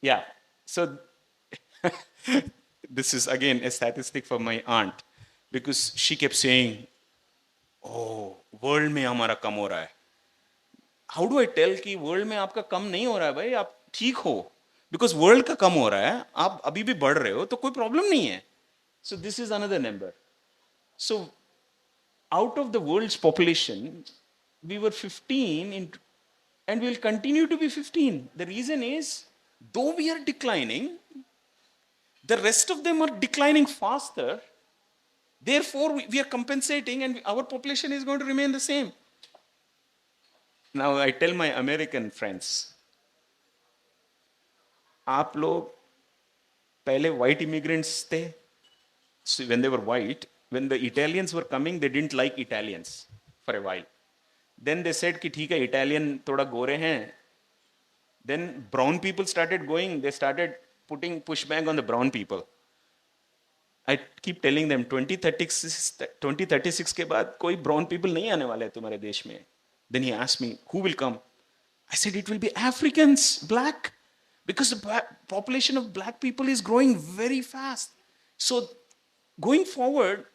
Yeah. So this is again a statistic for my aunt because she kept saying, oh, world में हमारा कम हो रहा है. How do I tell कि world में आपका कम नहीं हो रहा है भाई, आप ठीक हो. Because world का कम हो रहा है, आप अभी भी बढ़ रहे हो, तो कोई problem नहीं है. So this is another number. So out of the world's population, we were 15 and we will continue to be 15. The reason is, though we are declining, the rest of them are declining faster. Therefore, we are compensating and our population is going to remain the same. Now, I tell my American friends, आप लोग पहले white immigrants थे. So when they were white, when the Italians were coming, they didn't like Italians for a while. Then they said कि ठीक है, Italian थोड़ा गोरे हैं. Then brown people started going, they started putting pushback on the brown people. I keep telling them 2036 के बाद कोई brown people नहीं आने वाले तुम्हारे देश में. Then he asked me, who will come? I said, it will be Africans, black. Because the population of black people is growing very fast. So going forward,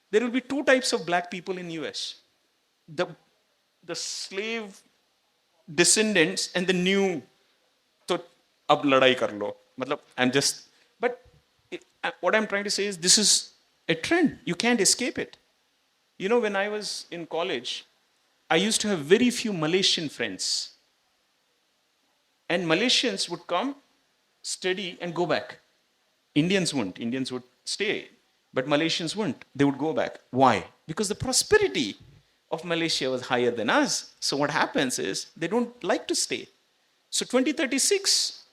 there will be two types of black people in US. The slave descendants and the new. तो अब लड़ाई कर लो. मतलब I'm just, but what I'm trying to say is this is a trend. You can't escape it. You know, when I was in college, I used to have very few Malaysian friends. And Malaysians would come, study, and go back. Indians wouldn't. Indians would stay. But Malaysians wouldn't. They would go back. Why? Because the prosperity of Malaysia was higher than us. So what happens is they don't like to stay. So 2036,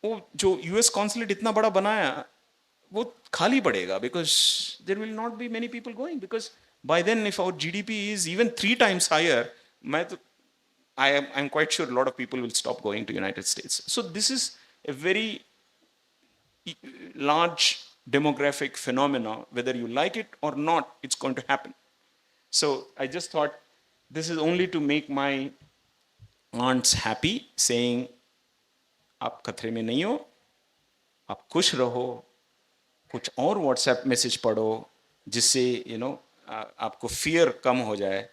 वो जो US consulate इतना बड़ा बनाया, वो खाली पड़ेगा because there will not be many people going. Because by then, if our GDP is even 3 times higher, I'm quite sure a lot of people will stop going to United States. So this is a very large demographic phenomena. Whether you like it or not, it's going to happen. So I just thought this is only to make my aunts happy, saying, आप खतरे में नहीं हो, आप खुश रहो, कुछ और WhatsApp मैसेज पढ़ो, जिससे आपको fear कम हो जाए.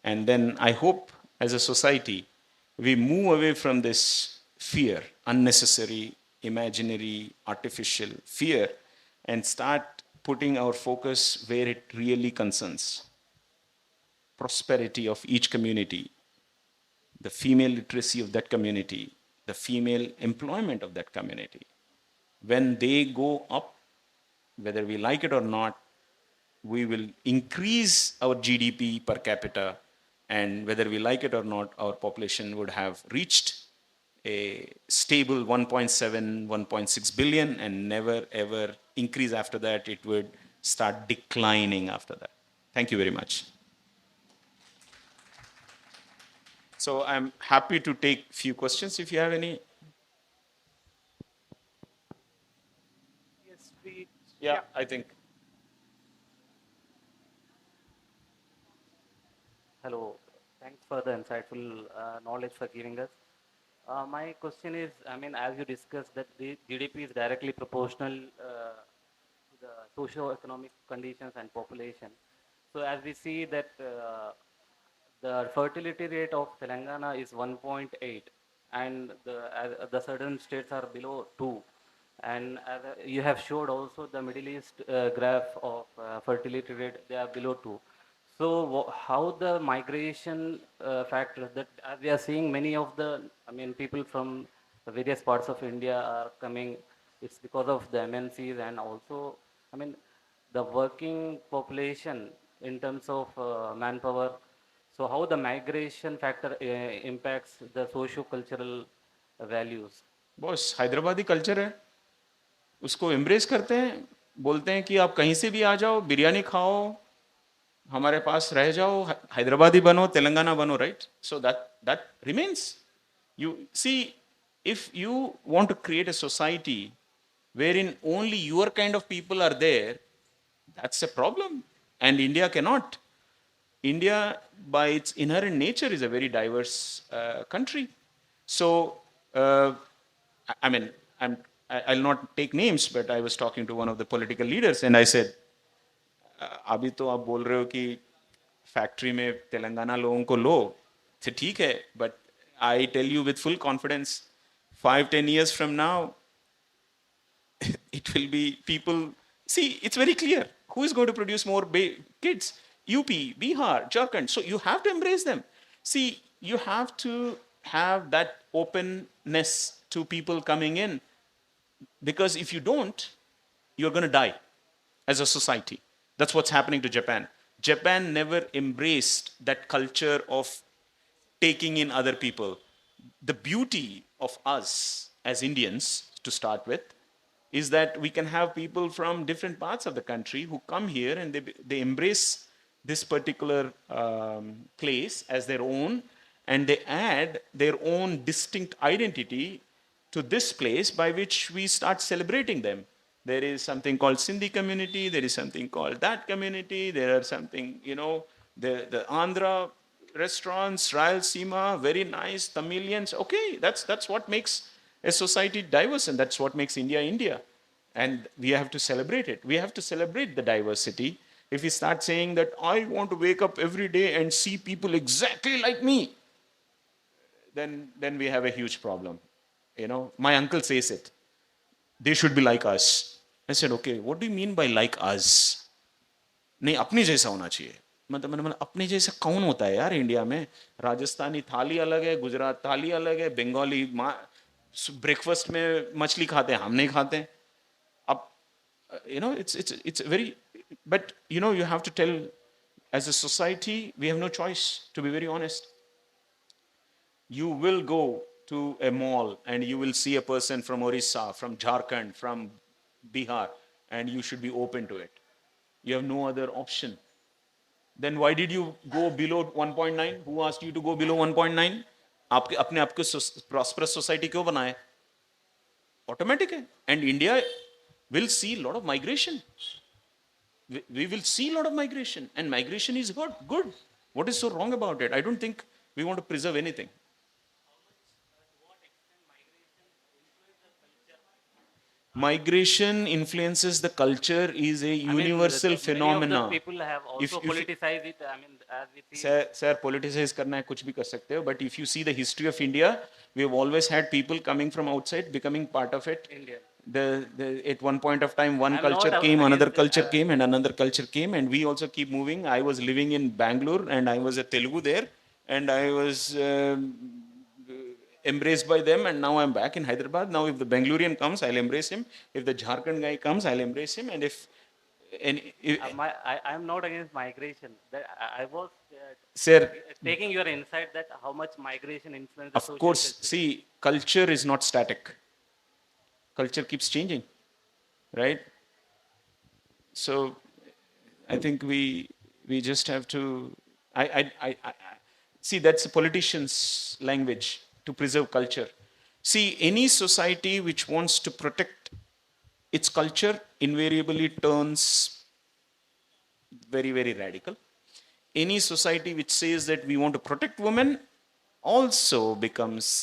And then I hope as a society, we move away from this fear, unnecessary, imaginary, artificial fear, and start putting our focus where it really concerns prosperity of each community, the female literacy of that community, the female employment of that community. When they go up, whether we like it or not, we will increase our GDP per capita, and whether we like it or not, our population would have reached a stable 1.7, 1.6 billion and never ever increase after that. It would start declining after that. Thank you very much. So I'm happy to take few questions if you have any. Yes, we, Yeah, yeah. I think. Hello. Thanks for the insightful knowledge for giving us. My question is, I mean, as you discussed that the GDP is directly proportional to the socio-economic conditions and population. So as we see that the fertility rate of Telangana is 1.8 and the certain states are below 2. And as you have showed also the Middle East graph of fertility rate, they are below 2. So how the migration factors that we are seeing many of the, I mean, people from the various parts of India are coming. It's because of the MNCs and also, I mean, the working population in terms of manpower. So how the migration factor impacts the socio-cultural values? Boss Hyderabadi culture है, उसको embrace करते हैं, बोलते हैं कि आप कहीं से भी आ जाओ, बिरयानी खाओ, हमारे पास रह जाओ, हैदराबादी बनो, तेलंगाना बनो, right? So that remains. You see, if you want to create a society wherein only your kind of people are there, that's a problem. And India cannot. India, by its inherent nature, is a very diverse country. So, I mean, I'll not take names, but I was talking to one of the political leaders and I said, अभी तो आप बोल रहे हो कि factory में तेलंगाना लोगों को लो, तो ठीक है, but I tell you with full confidence, 5-10 years from now, it will be people. See, it's very clear who is going to produce more kids. UP, Bihar, Jharkhand. So you have to embrace them. See, you have to have that openness to people coming in, because if you don't, you're going to die as a society. That's what's happening to Japan. Japan never embraced that culture of taking in other people. The beauty of us as Indians, to start with, is that we can have people from different parts of the country who come here and they embrace this particular place as their own, and they add their own distinct identity to this place by which we start celebrating them. There is something called Sindhi community, there is something called that community, there are something, the Andhra restaurants, Rayalaseema, very nice, Tamilians. Okay, that's what makes a society diverse, and that's what makes India India. And we have to celebrate it. We have to celebrate the diversity. If we start saying that I want to wake up every day and see people exactly like me, then we have a huge problem. My uncle says it. They should be like us. I said, okay, what do you mean by like us? नहीं, अपने जैसा होना चाहिए. मतलब अपने जैसा कौन होता है यार इंडिया में? राजस्थानी थाली अलग है, गुजरात थाली अलग है, बंगाली ब्रेकफास्ट में मछली खाते हैं, हम नहीं खाते हैं. अब it's very, but you have to tell, as a society we have no choice, to be very honest. You will go to a mall and you will see a person from Orissa, from Jharkhand, from Bihar, and you should be open to it. You have no other option. Then why did you go below 1.9? Who asked you to go below 1.9? आपके अपने आप को prosperous society क्यों बनाए? Automatic है. And India will see a lot of migration. We will see a lot of migration, and migration is good. Good. What is so wrong about it? I don't think we want to preserve anything. Migration influences the culture is a I mean, universal many of the phenomena. people have If also politicized it. I mean, as we see. sir politicize karna hai kuch bhi kar sakte ho, but if you see the history of India, we have always had people coming from outside becoming part of it. Indian. At one point of time, one I'm not culture came, another against. culture came, and another culture came, and we also keep moving. I was living in Bangalore, and I was a Telugu there, and I was embraced by them, and now I'm back in Hyderabad. Now, if the Bangalorean comes, I'll embrace him. If the Jharkhand guy comes, I'll embrace him, and if I'm not against migration. I was sir, taking your insight that how much migration influences the of social course, culture. see, culture is not static. Culture keeps changing, right? So I think we just have to. I see that's a politician's language to preserve culture. See, any society which wants to protect its culture invariably turns very radical. Any society which says that we want to protect women also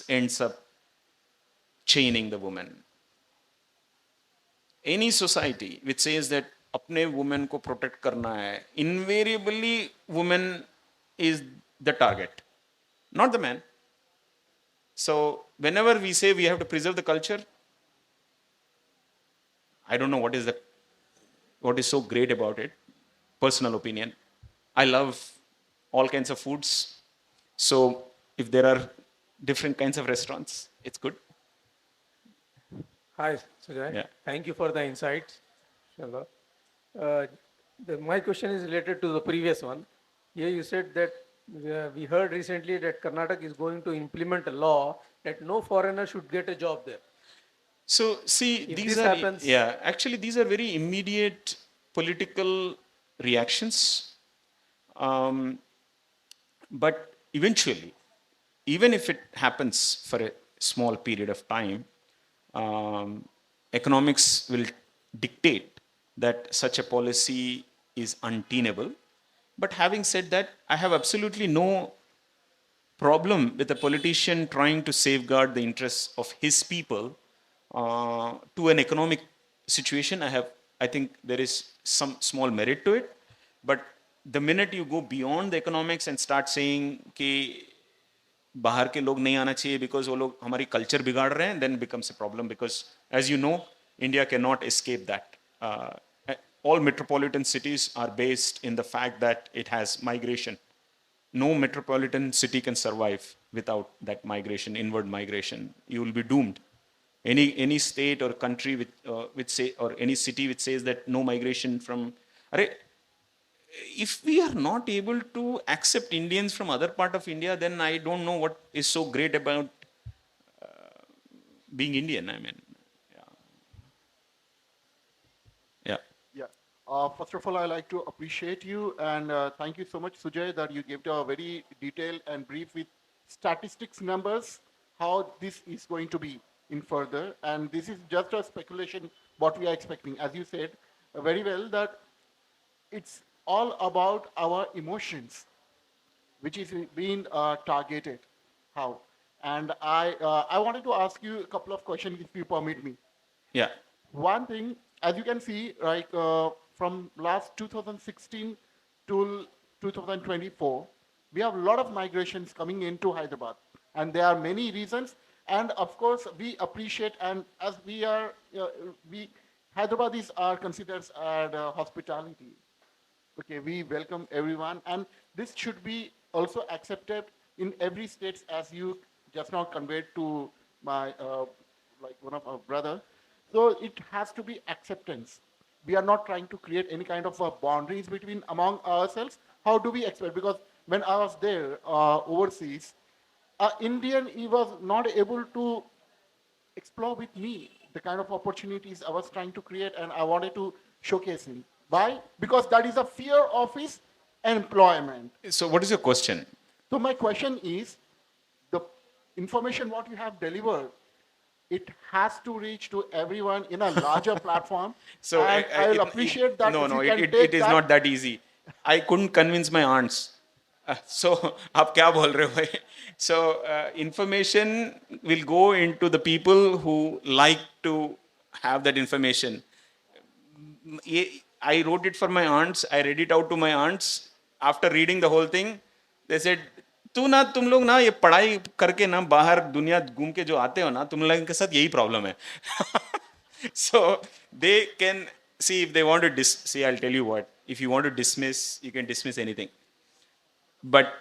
ends up chaining the woman. Any society which says that अपने women को protect करना है, invariably woman is the target, not the man. So whenever we say we have to preserve the culture, I don't know what is so great about it. Personal opinion. I love all kinds of foods. So if there are different kinds of restaurants, it's good. Hi, Sujai. Yeah. Thank you for the insights. Inshallah. Uh, my question is related to the previous one. Here you said that we heard recently that Karnataka is going to implement a law that no foreigner should get a job there. So see, If these this are happens- actually these are very immediate political reactions. But eventually, even if it happens for a small period of time, economics will dictate that such a policy is untenable. But having said that, I have absolutely no problem with a politician trying to safeguard the interests of his people to an economic situation. I think there is some small merit to it. But the minute you go beyond the economics and start saying कि बाहर के लोग नहीं आना चाहिए because वो लोग हमारी culture बिगाड़ रहे हैं, then becomes a problem because, as you know, India cannot escape that. All metropolitan cities are based in the fact that it has migration. No metropolitan city can survive without that migration, inward migration. You will be doomed. Any state or country which say, or any city which says that no migration from, if we are not able to accept Indians from other part of India, then I don't know what is so great about being Indian. I mean, yeah. Yeah. First of all, I like to appreciate you and thank you so much, Sujay, that you gave a very detailed and brief with statistics numbers how this is going to be in further. And this is just a speculation what we are expecting. As you said very well, that it's all about our emotions, which is being targeted. How? And I wanted to ask you a couple of questions, if you permit me. Yeah. One thing, as you can see, like from last 2016 to 2024, we have a lot of migrations coming into Hyderabad, and there are many reasons. And of course, we appreciate, and as we are, Hyderabadis are considered as hospitality. Okay, we welcome everyone, and this should be also accepted in every state, as you just now conveyed to my like one of our brother. So it has to be acceptance. We are not trying to create any kind of boundaries between among ourselves. How do we expect? Because when I was there overseas, Indian, he was not able to explore with me the kind of opportunities I was trying to create, and I wanted to showcase him. Why? Because that is a fear of his employment. So what is your question? So my question is, the information what you have delivered, it has to reach to everyone in a larger platform. So and I will appreciate that. No, if no, you can it take is that. not that easy. I couldn't convince my aunts. So आप क्या बोल रहे हो भाई? So information will go into the people who like to have that information. I wrote it for my aunts. I read it out to my aunts. After reading the whole thing, they said, तुम लोग ना ये पढ़ाई करके ना बाहर दुनिया घूम के जो आते हो ना, तुम लोगों के साथ यही प्रॉब्लम है. So they can see if they want to see. I'll tell you what. If you want to dismiss, you can dismiss anything. But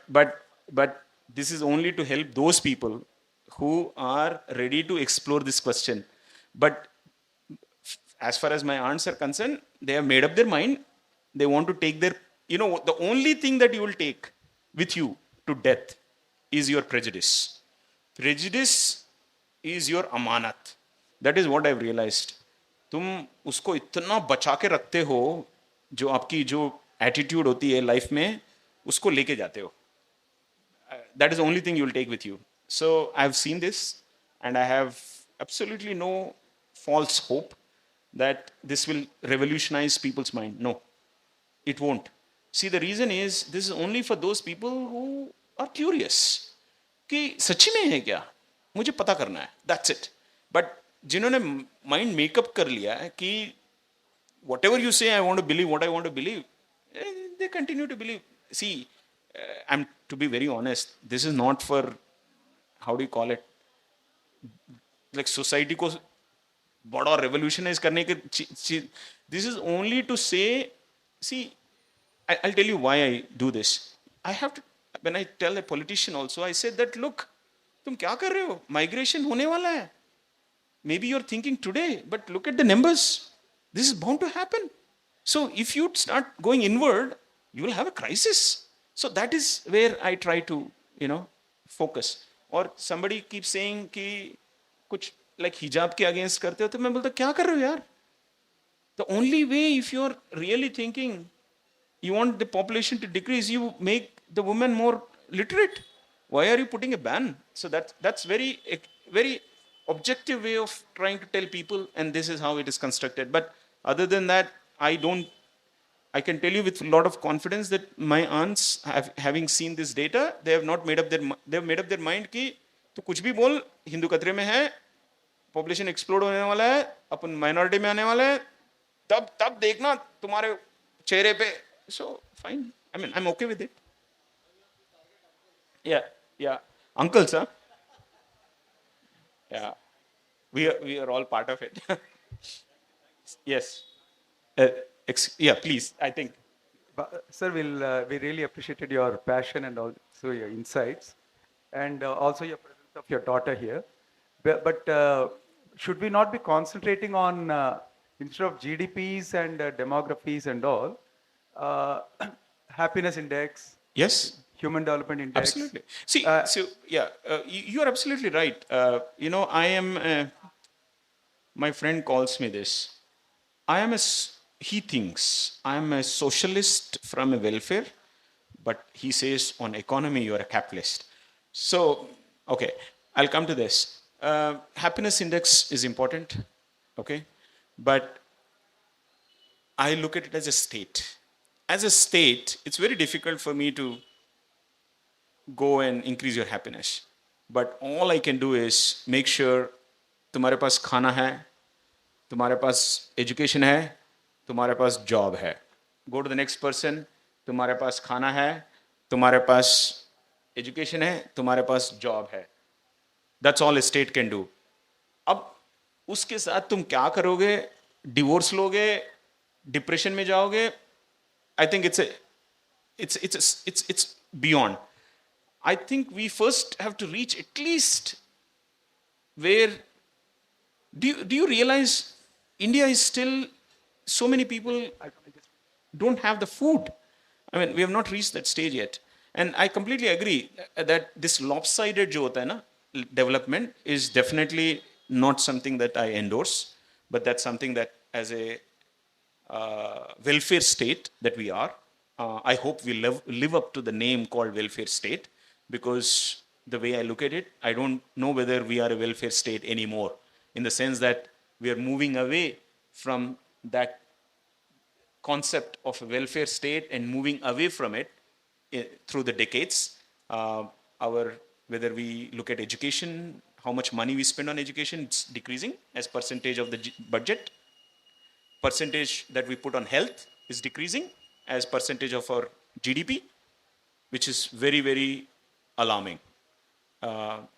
this is only to help those people who are ready to explore this question. But as far as my aunts are concerned, they have made up their mind. They want to take their, the only thing that you will take with you to death is your prejudice. Prejudice is your amanat. That is what I've realized. तुम उसको इतना बचा के रखते हो, जो आपकी जो एटीट्यूड होती है लाइफ में, उसको लेके जाते हो. That is the only thing you will take with you. So I've seen this, and I have absolutely no false hope that this will revolutionize people's mind. No, it won't. See, the reason is this is only for those people who are curious. कि सच्ची में है क्या, मुझे पता करना है. That's it. But जिन्होंने mind makeup कर लिया है कि whatever you say, I want to believe what I want to believe, they continue to believe. See, I'm to be very honest. This is not for, how do you call it, like society को बड़ा revolutionize करने के. This is only to say, see, I'll tell you why I do this. I have to, when I tell a politician also, I say that, look, तुम क्या कर रहे हो? Migration होने वाला है. Maybe you're thinking today, but look at the numbers. This is bound to happen. So if you start going inward, you will have a crisis. So that is where I try to, focus. Or somebody keeps saying कि कुछ like hijab के against करते हो, तो मैं बोलता क्या कर रहे हो यार? The only way, if you're really thinking you want the population to decrease, you make the women more literate. Why are you putting a ban? So that's very objective way of trying to tell people, and this is how it is constructed. But other than that, I can tell you with a lot of confidence that my aunts, having seen this data, they have made up their mind कि तो कुछ भी बोल, हिंदू खतरे में है, population explode होने वाला है, अपन माइनॉरिटी में आने वाला है, तब देखना तुम्हारे चेहरे पे. So fine. I mean, I'm okay with it. Yeah. Uncles, huh? Yeah. We are all part of it. Yes. Yeah, please. I think. Sir, we really appreciated your passion and also your insights, and also your presence of your daughter here. But should we not be concentrating on, instead of GDPs and demographies and all, happiness index, Yes. human development index? Absolutely. See, you are absolutely right. I am, my friend calls me this. He thinks I am a socialist from a welfare, but he says on economy you are a capitalist. So, okay, I'll come to this. Happiness index is important, okay? But I look at it as a state. As a state, it's very difficult for me to go and increase your happiness. But all I can do is make sure तुम्हारे पास खाना है, तुम्हारे पास education है, तुम्हारे पास job है. Go to the next person, तुम्हारे पास खाना है, तुम्हारे पास education है, तुम्हारे पास job है. That's all a state can do. अब उसके साथ तुम क्या करोगे? Divorce लोगे, depression में जाओगे? I think it's beyond. I think we first have to reach at least where, do you realize India is still, so many people don't have the food. I mean, we have not reached that stage yet. And I completely agree that this lopsided jo hota hai na, development is definitely not something that I endorse, but that's something that as a welfare state that we are, I hope we live up to the name called welfare state, because the way I look at it, I don't know whether we are a welfare state anymore, in the sense that we are moving away from that concept of a welfare state and moving away from it through the decades. Whether we look at education, how much money we spend on education, it's decreasing as percentage of the budget. Percentage that we put on health is decreasing as percentage of our GDP, which is very, very alarming.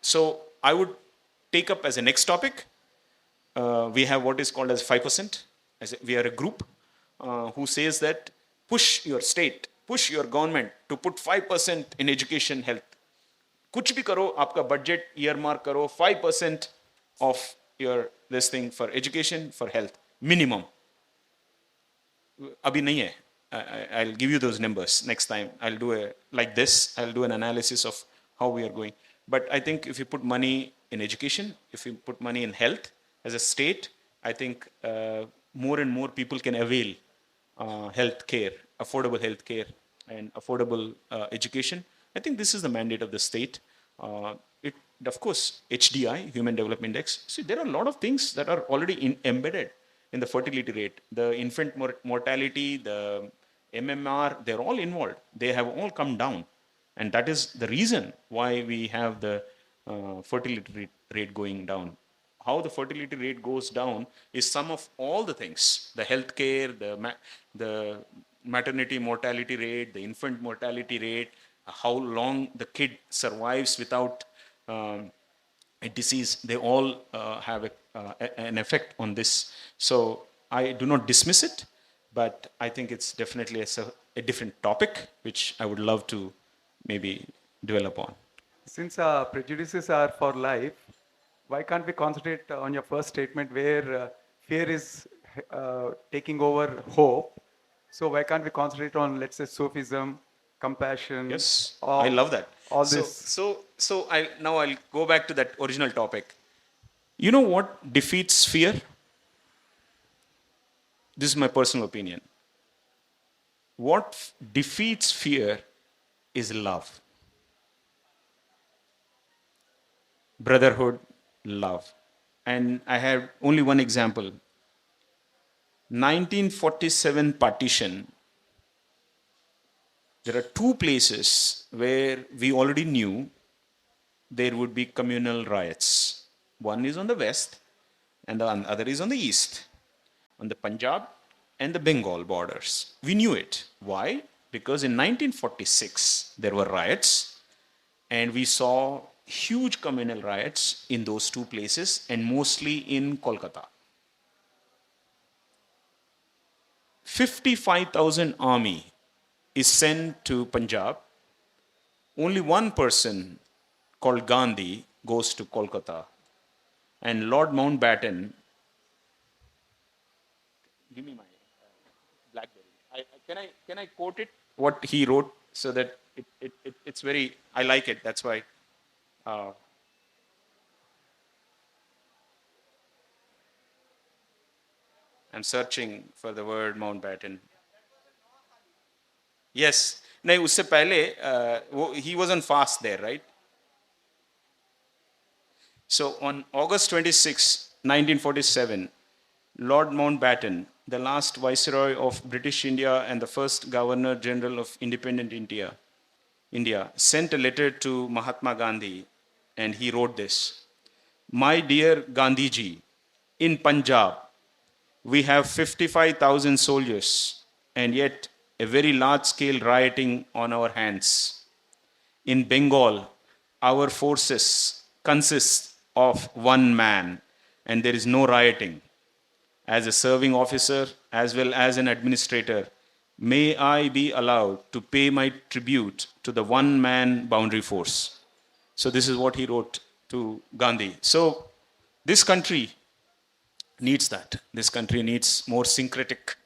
So I would take up as a next topic, we have what is called as 5%. We are a group who says that push your state, push your government to put 5% in education, health. कुछ भी करो, आपका budget earmark करो 5% of your this thing for education, for health, minimum. अभी नहीं है. I'll give you those numbers next time. I'll do like this. I'll do an analysis of how we are going. But I think if you put money in education, if you put money in health as a state, I think more and more people can avail health care, affordable health care, and affordable education. I think this is the mandate of the state. It, of course, HDI, Human Development Index. See, there are a lot of things that are already embedded in the fertility rate, the infant mortality, the MMR, they're all involved. They have all come down. And that is the reason why we have the fertility rate going down. How the fertility rate goes down is some of all the things, the healthcare, the maternity mortality rate, the infant mortality rate, how long the kid survives without a disease, they all have an effect on this. So I do not dismiss it, but I think it's definitely a different topic, which I would love to maybe develop on. Since prejudices are for life, why can't we concentrate on your first statement where fear is taking over hope? So why can't we concentrate on, let's say, Sufism, compassion? Yes, I love that. All so, this. So now I'll go back to that original topic. You know what defeats fear? This is my personal opinion. What defeats fear is love. Brotherhood, love. And I have only one example. 1947 partition. There are two places where we already knew there would be communal riots. One is on the west and the other is on the east, on the Punjab and the Bengal borders. We knew it. Why? Because in 1946 there were riots and we saw huge communal riots in those two places and mostly in Kolkata. 55,000 army is sent to Punjab. Only one person called Gandhi goes to Kolkata. And Lord Mountbatten, give me my BlackBerry. Can I quote it? What he wrote so that it's very, I like it. That's why. I'm searching for the word Mountbatten. Yes. नहीं उससे पहले he was on fast there, right? So on August 26, 1947, Lord Mountbatten, the last viceroy of British India and the first governor general of independent India, sent a letter to Mahatma Gandhi and he wrote this. My dear Gandhiji, in Punjab, we have 55,000 soldiers and yet a very large scale rioting on our hands. In Bengal, our forces consist of one man and there is no rioting. As a serving officer as well as an administrator, may I be allowed to pay my tribute to the one man boundary force. So this is what he wrote to Gandhi. So this country needs that. This country needs more syncretic.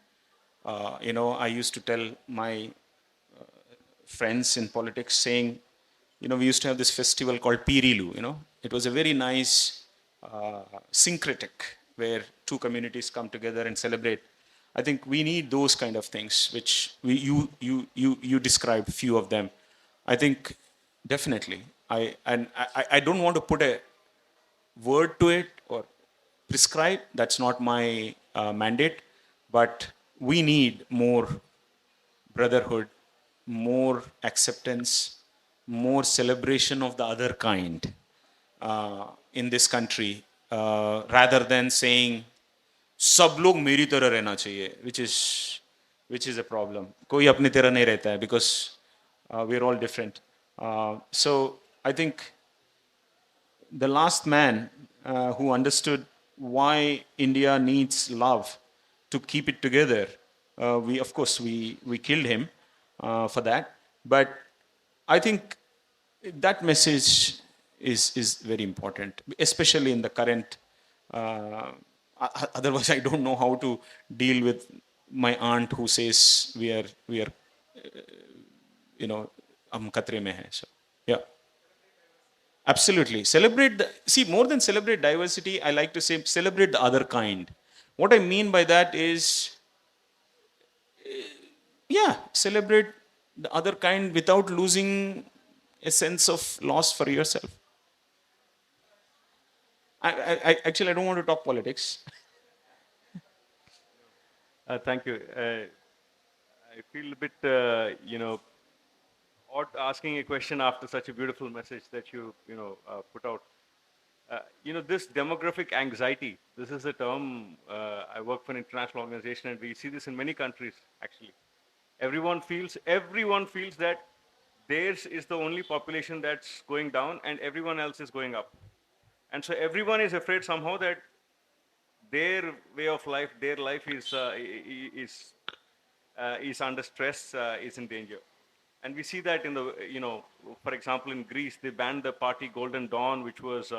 I used to tell my friends in politics saying, we used to have this festival called Pirilu, It was a very nice syncretic where two communities come together and celebrate. I think we need those kind of things, which you described few of them. I think definitely. I don't want to put a word to it or prescribe. That's not my mandate. But we need more brotherhood, more acceptance, more celebration of the other kind. in this country, rather than saying सब लोग मेरी तरह रहना चाहिए, which is a problem. कोई अपनी तरह नहीं रहता है, because we're all different. So I think the last man who understood why India needs love to keep it together, we of course we killed him for that. But I think that message is very important, especially in the current. Otherwise, I don't know how to deal with my aunt who says we are, hum khatre mein hai. So yeah. Absolutely. Celebrate see, more than celebrate diversity, I like to say celebrate the other kind. What I mean by that is, yeah, celebrate the other kind without losing a sense of loss for yourself. Actually, I don't want to talk politics. Thank you. I feel a bit, odd asking a question after such a beautiful message that put out. This demographic anxiety, this is a term, I work for an international organization and we see this in many countries actually. Everyone feels that theirs is the only population that's going down and everyone else is going up. And so everyone is afraid somehow that their way of life, their life is under stress, is in danger. And we see that in the, for example, in Greece, they banned the party Golden Dawn, which was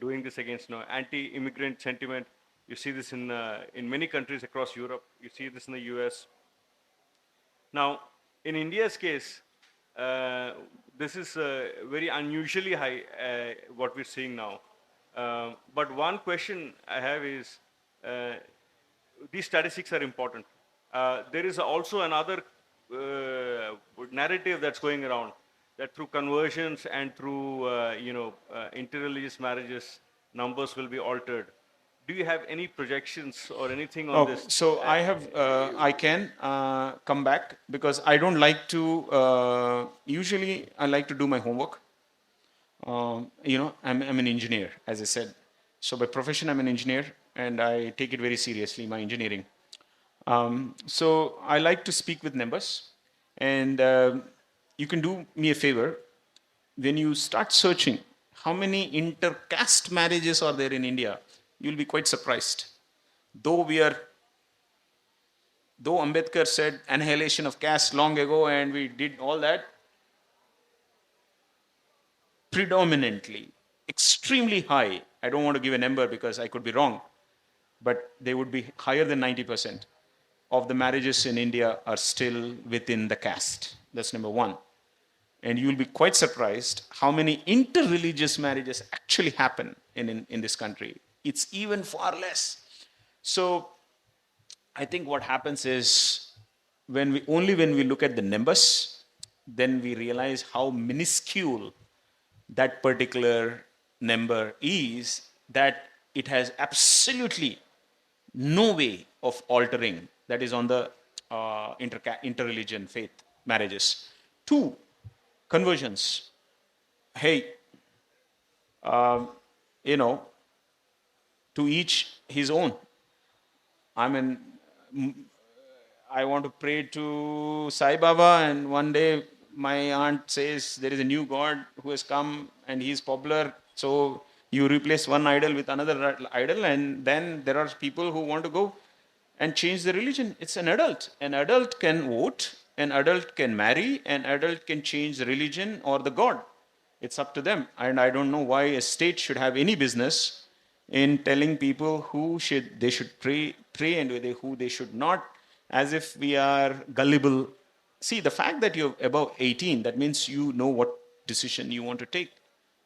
doing this against anti-immigrant sentiment. You see this in many countries across Europe. You see this in the US. Now, in India's case, this is very unusually high, what we're seeing now. But one question I have is, these statistics are important. There is also another narrative that's going around, that through conversions and through interreligious marriages, numbers will be altered. Do you have any projections or anything on this? So I can come back, because I don't like to, usually I like to do my homework. I'm an engineer, as I said. So by profession, I'm an engineer, and I take it very seriously, my engineering. So I like to speak with numbers, and you can do me a favor. When you start searching how many intercaste marriages are there in India, you'll be quite surprised. Though Ambedkar said annihilation of caste long ago, and we did all that, predominantly, extremely high, I don't want to give a number because I could be wrong, but they would be higher than 90% of the marriages in India are still within the caste. That's number one. And you'll be quite surprised how many interreligious marriages actually happen in this country. It's even far less. So I think what happens is, when we look at the numbers, then we realize how minuscule that particular number is, that it has absolutely no way of altering. That is on the interreligion faith marriages. Two, conversions. Hey, to each his own. I mean, I want to pray to Sai Baba, and one day my aunt says there is a new god who has come and he's popular. So you replace one idol with another idol, and then there are people who want to go and change the religion. It's an adult. An adult can vote, an adult can marry, an adult can change the religion or the god. It's up to them. And I don't know why a state should have any business in telling people who they should pray and who they should not, as if we are gullible. See, the fact that you're above 18, that means you know what decision you want to take.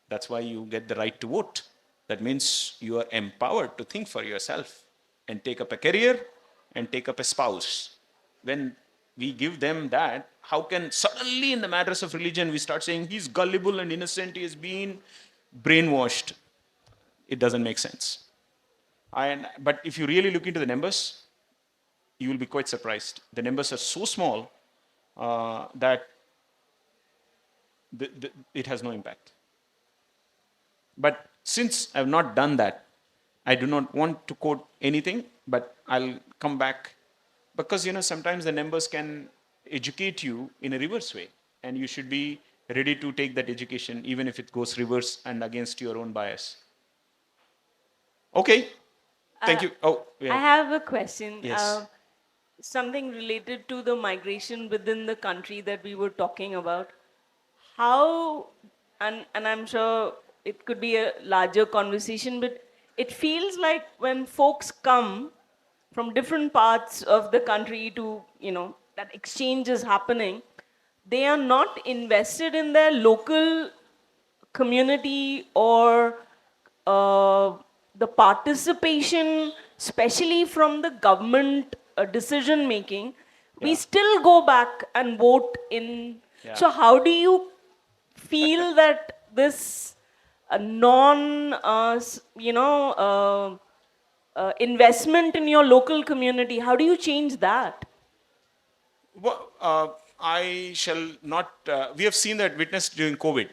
That's why you get the right to vote. That means you are empowered to think for yourself and take up a career and take up a spouse. When we give them that, how can suddenly in the matters of religion we start saying he's gullible and innocent, he has been brainwashed? It doesn't make sense. But if you really look into the numbers, you will be quite surprised. The numbers are so small that it has no impact. But since I've not done that, I do not want to quote anything, but I'll come back because sometimes the numbers can educate you in a reverse way, and you should be ready to take that education even if it goes reverse and against your own bias. Okay, thank Uh, you. Oh, I yeah. have a question. Yes. Something related to the migration within the country that we were talking about. How, and I'm sure it could be a larger conversation, but it feels like when folks come from different parts of the country to, that exchange is happening, they are not invested in their local community or uh, the participation, especially from the government decision making, we Yeah. still go back and vote in. Yeah. So, how do you feel that this non, investment in your local community, how do you change that? Well, I shall not. We have seen that witnessed during COVID.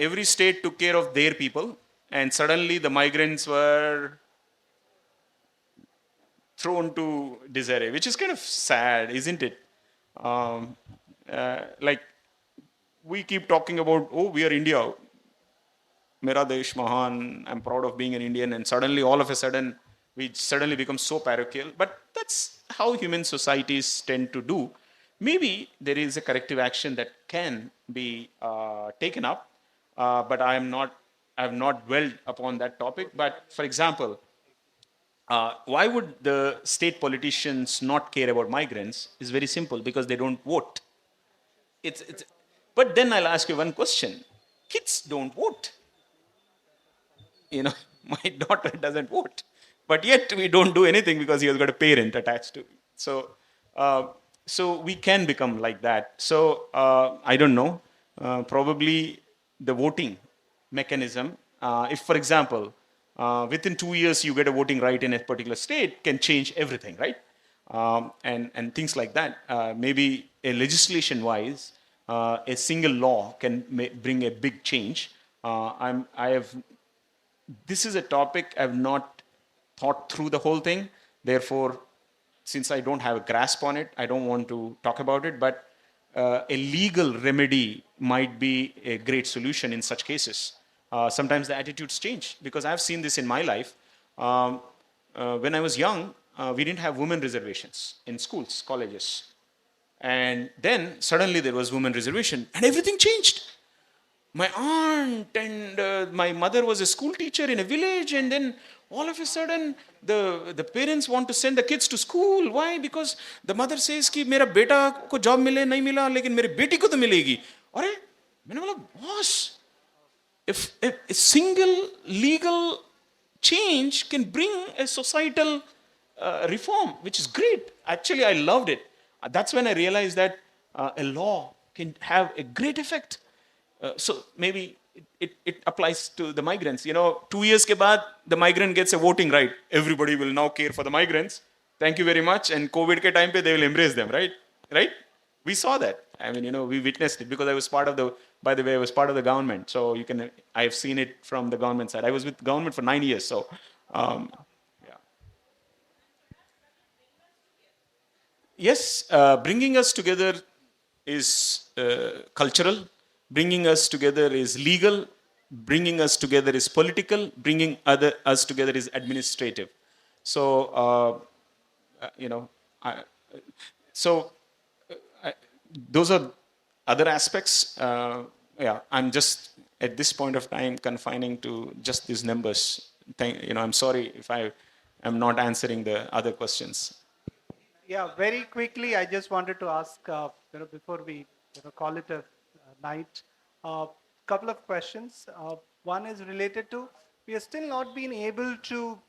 Every state took care of their people, and suddenly the migrants were thrown to disarray, which is kind of sad, isn't it? Um, like we keep talking about, oh, we are India, Mera Desh Mahan, I'm proud of being an Indian, and suddenly, all of a sudden, we suddenly become so parochial. But that's how human societies tend to do. Maybe there is a corrective action that can be taken up, but I have not dwelled upon that topic. But for example, why would the state politicians not care about migrants? Is very simple because they don't vote. It's, but then I'll ask you one question: kids don't vote. My daughter doesn't vote, but yet we don't do anything because he has got a parent attached to it. So we can become like that. So I don't know. Probably the voting mechanism, if for example, within 2 years you get a voting right in a particular state, can change everything, right? And things like that. Maybe a legislation wise, a single law can bring a big change. I have This is a topic I've not thought through the whole thing. Therefore, since I don't have a grasp on it, I don't want to talk about it. But a legal remedy might be a great solution in such cases. Sometimes the attitudes change because I've seen this in my life. When I was young, we didn't have women reservations in schools, colleges. And then suddenly there was women reservation and everything changed. My aunt and my mother was a school teacher in a village, and then all of a sudden the parents want to send the kids to school. Why? Because the mother says कि मेरा बेटा को job मिले नहीं मिला लेकिन मेरी बेटी को तो मिलेगी. अरे मैंने बोला boss, if a single legal change can bring a societal reform, which is great. Actually, I loved it. That's when I realized that a law can have a great effect. So maybe it applies to the migrants. 2 years ke baad, the migrant gets a voting right. Everybody will now care for the migrants. Thank you very much. And COVID ke time pe they will embrace them, right? Right? We saw that. I mean, we witnessed it because I was part of by the way, I was part of the government. So I have seen it from the government side. I was with the government for 9 years. So, yeah. Yes, bringing us together is cultural, bringing us together is legal, bringing us together is political, bringing us together is administrative. So, you know, I, so I, those are other aspects. Yeah, I'm just at this point of time confining to just these numbers. I'm sorry if I am not answering the other questions. Yeah, very quickly, I just wanted to ask, before we call it a night, couple of questions. One is related to, we are still not being able to,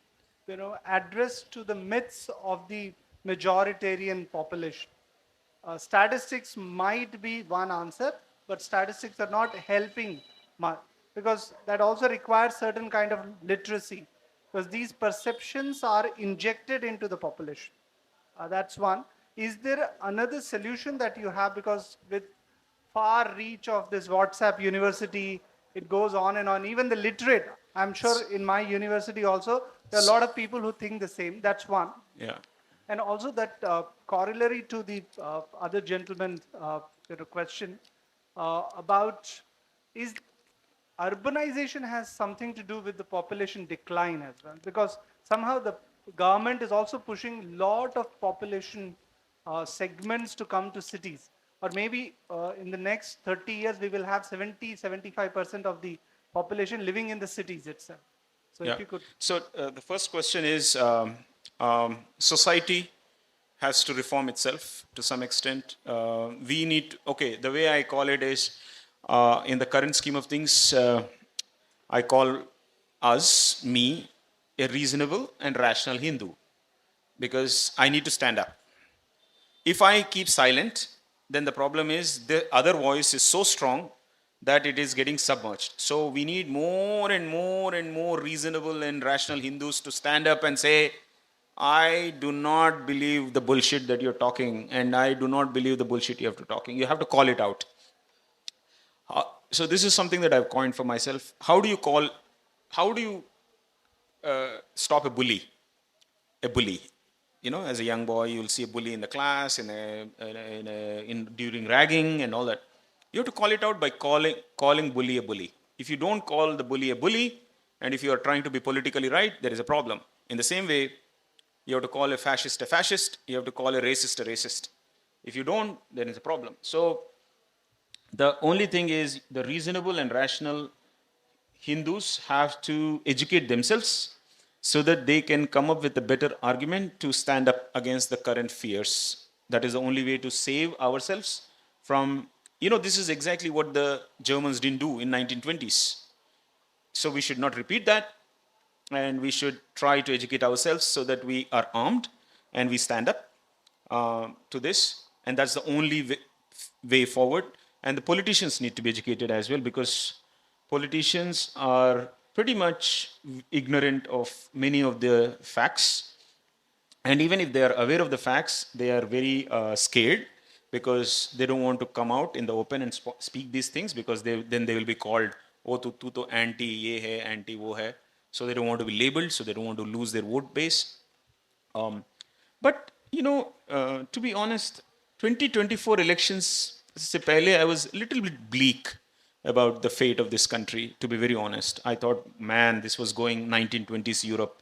address to the myths of the majoritarian population. Statistics might be one answer, but statistics are not helping much because that also requires certain kind of literacy because these perceptions are injected into the population. That's one. Is there another solution that you have? Because with far reach of this WhatsApp university It goes on and on. Even the literate, I'm sure in my university also, there are a lot of people who think the same. That's one. Yeah. And also that corollary to the other gentleman's question about is urbanization has something to do with the population decline as well, because somehow the government is also pushing lot of population segments to come to cities, or maybe in the next 30 years we will have 70-75% of the population living in the cities itself. So Yeah. if you could. So the first question is society has to reform itself to some extent. We need, okay, the way I call it is in the current scheme of things, I call us, me, a reasonable and rational Hindu because I need to stand up. If I keep silent, then the problem is the other voice is so strong that it is getting submerged. So we need more and more and more reasonable and rational Hindus to stand up and say, I do not believe the bullshit that you're talking, and I do not believe the bullshit you have to talking. You have to call it out. So this is something that I've coined for myself. How do you stop a bully? A bully. You know, as a young boy, you'll see a bully in the class, during ragging and all that. You have to call it out by calling bully a bully. If you don't call the bully a bully, and if you are trying to be politically right, there is a problem. In the same way, you have to call a fascist, you have to call a racist. If you don't, then it's a problem. So the only thing is the reasonable and rational Hindus have to educate themselves so that they can come up with a better argument to stand up against the current fears. That is the only way to save ourselves from, this is exactly what the Germans didn't do in 1920s. So we should not repeat that, and we should try to educate ourselves so that we are armed and we stand up to this. And that's the only way forward. And the politicians need to be educated as well, because politicians are pretty much ignorant of many of the facts. And even if they are aware of the facts, they are very scared because they don't want to come out in the open and speak these things, because then they will be called, oh, tu to anti ye hai, anti wo hai. So they don't want to be labeled, so they don't want to lose their vote base. But, to be honest, 2024 elections, I was a little bit bleak about the fate of this country, to be very honest. I thought, man, this was going 1920s Europe.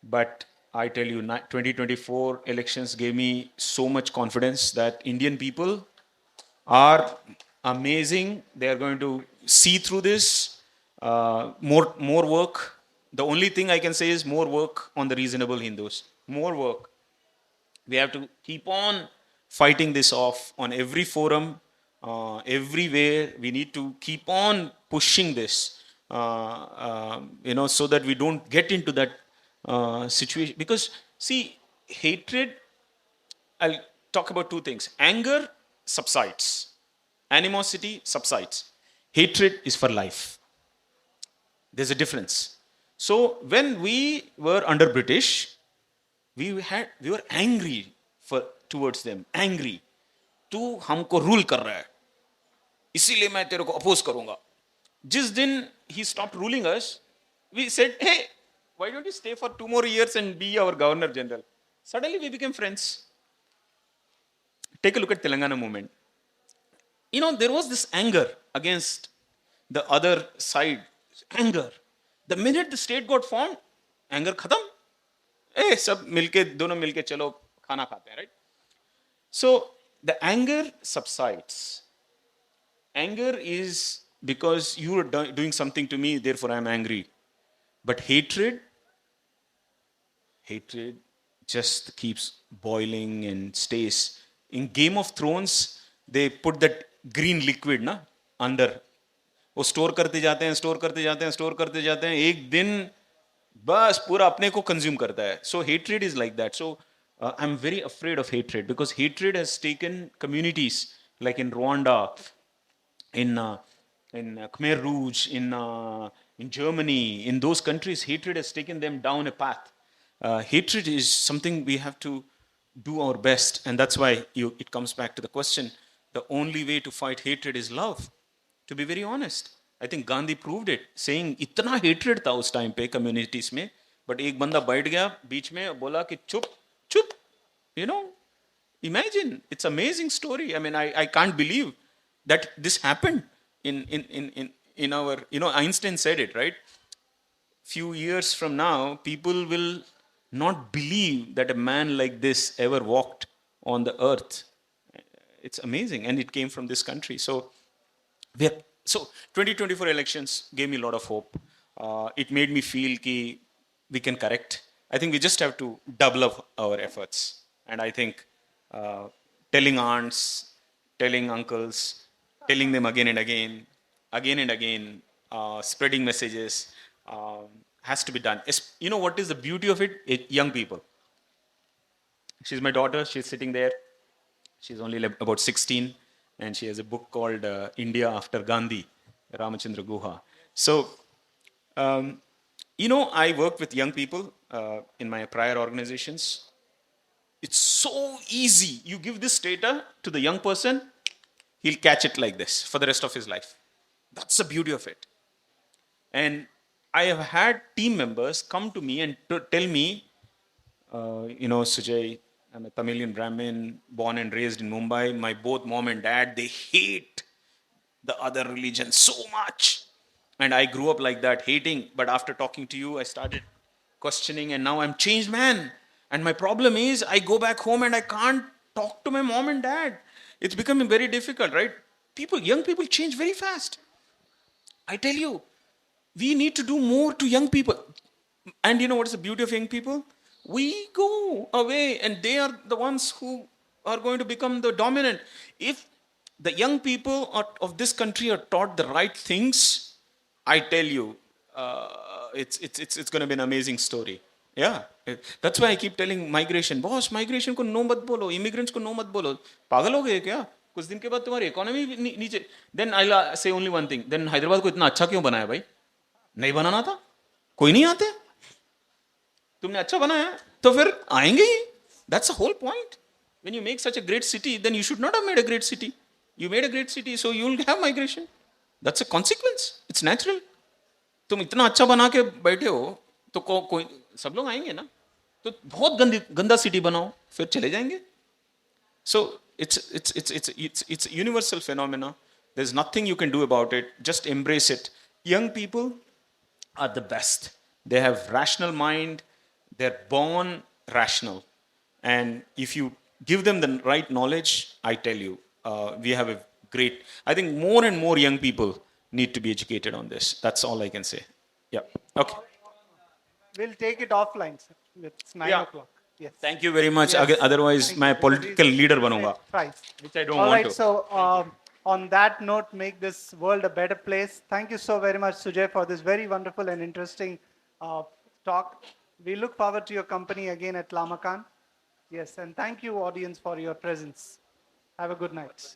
But I tell you, 2024 elections gave me so much confidence that Indian people are amazing. They are going to see through this. More work. The only thing I can say is more work on the reasonable Hindus. More work. We have to keep on fighting this off on every forum, everywhere. We need to keep on pushing this, so that we don't get into that situation. Because, see, hatred, I'll talk about two things. Anger subsides. Animosity subsides. Hatred is for life. There's a difference. So when we were under British, we were angry towards them. Angry. तू हमको rule कर रहा है, इसीलिए मैं तेरे को oppose करूंगा. जिस दिन he stopped ruling us, we said, hey, why don't you stay for 2 more years and be our Governor General? Suddenly we became friends. Take a look at Telangana Movement. There was this anger against the other side. Anger. The minute the state got formed, anger khatam. सब मिलके दोनों मिलके चलो खाना खाते हैं, right? So the anger subsides. Anger is because you are doing something to me, therefore I am angry. But hatred just keeps boiling and stays. In Game of Thrones, they put that green liquid under. वो store करते जाते हैं, एक दिन बस पूरा अपने को कंज्यूम करता है. So hatred is like that. So I'm very afraid of hatred, because hatred has taken communities like in Rwanda, in Khmer Rouge, in Germany, in those countries, hatred has taken them down a path. Hatred is something we have to do our best, and that's why it comes back to the question. The only way to fight hatred is love. To be very honest, I think Gandhi proved it, saying इतना hatred था उस time पे communities में, but एक बंदा बैठ गया बीच में, बोला कि चुप चुप, you know, imagine, it's amazing story. I mean, I can't believe that this happened in our, you know, Einstein said it, right? Few years from now, people will not believe that a man like this ever walked on the earth. It's amazing, and it came from this country. So, so 2024 elections gave me a lot of hope. It made me feel कि we can correct. I think we just have to double up our efforts. And I think uh, telling aunts, telling uncles, telling them again and again, spreading messages has to be done. You know what is the beauty of it? Young people. She's my daughter. She's sitting there. She's only about 16, and she has a book called India After Gandhi, Ramachandra Guha. So, you know, I worked with young people in my prior organizations. It's so easy. You give this data to the young person, he'll catch it like this for the rest of his life. That's the beauty of it. And I have had team members come to me and tell me, you know, Sujai, I'm a Tamilian Brahmin, born and raised in Mumbai. My both mom and dad, they hate the other religion so much. And I grew up like that, hating. But after talking to you, I started questioning, and now I'm changed man. And my problem is, I go back home and I can't talk to my mom and dad. It's becoming very difficult, right? Young people change very fast. I tell you, we need to do more to young people. And you know what's the beauty of young people? We go away and they are the ones who are going to become the dominant. If the young people of this country are taught the right things, I tell you, it's going to be an amazing story. Yeah, that's why I keep telling migration, boss, migration को no मत बोलो, immigrants को no मत बोलो, पागल हो गए क्या? कुछ दिन के बाद तुम्हारी इकोनॉमी नीचे. Then I'll say only one thing. Then Hyderabad को इतना अच्छा क्यों बनाया भाई? नहीं बनाना था? कोई नहीं आते? तुमने अच्छा बनाया तो फिर आएंगे ही. That's the whole point. When you make such a great city, then you should not have made a great city. You made a great city, so you will have migration. That's a consequence. It's natural. तुम इतना अच्छा बना के बैठे हो तो कोई सब लोग आएंगे ना. तो बहुत गंदा सिटी बनाओ, फिर चले जाएंगे. So it's a universal phenomena. There's nothing you can do about it. Just embrace it. Young people are the best. They have rational mind. They're born rational. And if you give them the right knowledge, I tell you, we have a great, I think more and more young people need to be educated on this. That's all I can say. Yeah. Okay. We'll take it offline, sir. It's 9 Yeah. o'clock. Yes. Thank you very much. Yes. Otherwise, Thank my you. political leader banunga, Prize. which I don't All want right, to. so on that note, make this world a better place. Thank you so very much, Sujai, for this very wonderful and interesting talk. We look forward to your company again at Lamakaan. Yes, and thank you, audience, for your presence. Have a good night.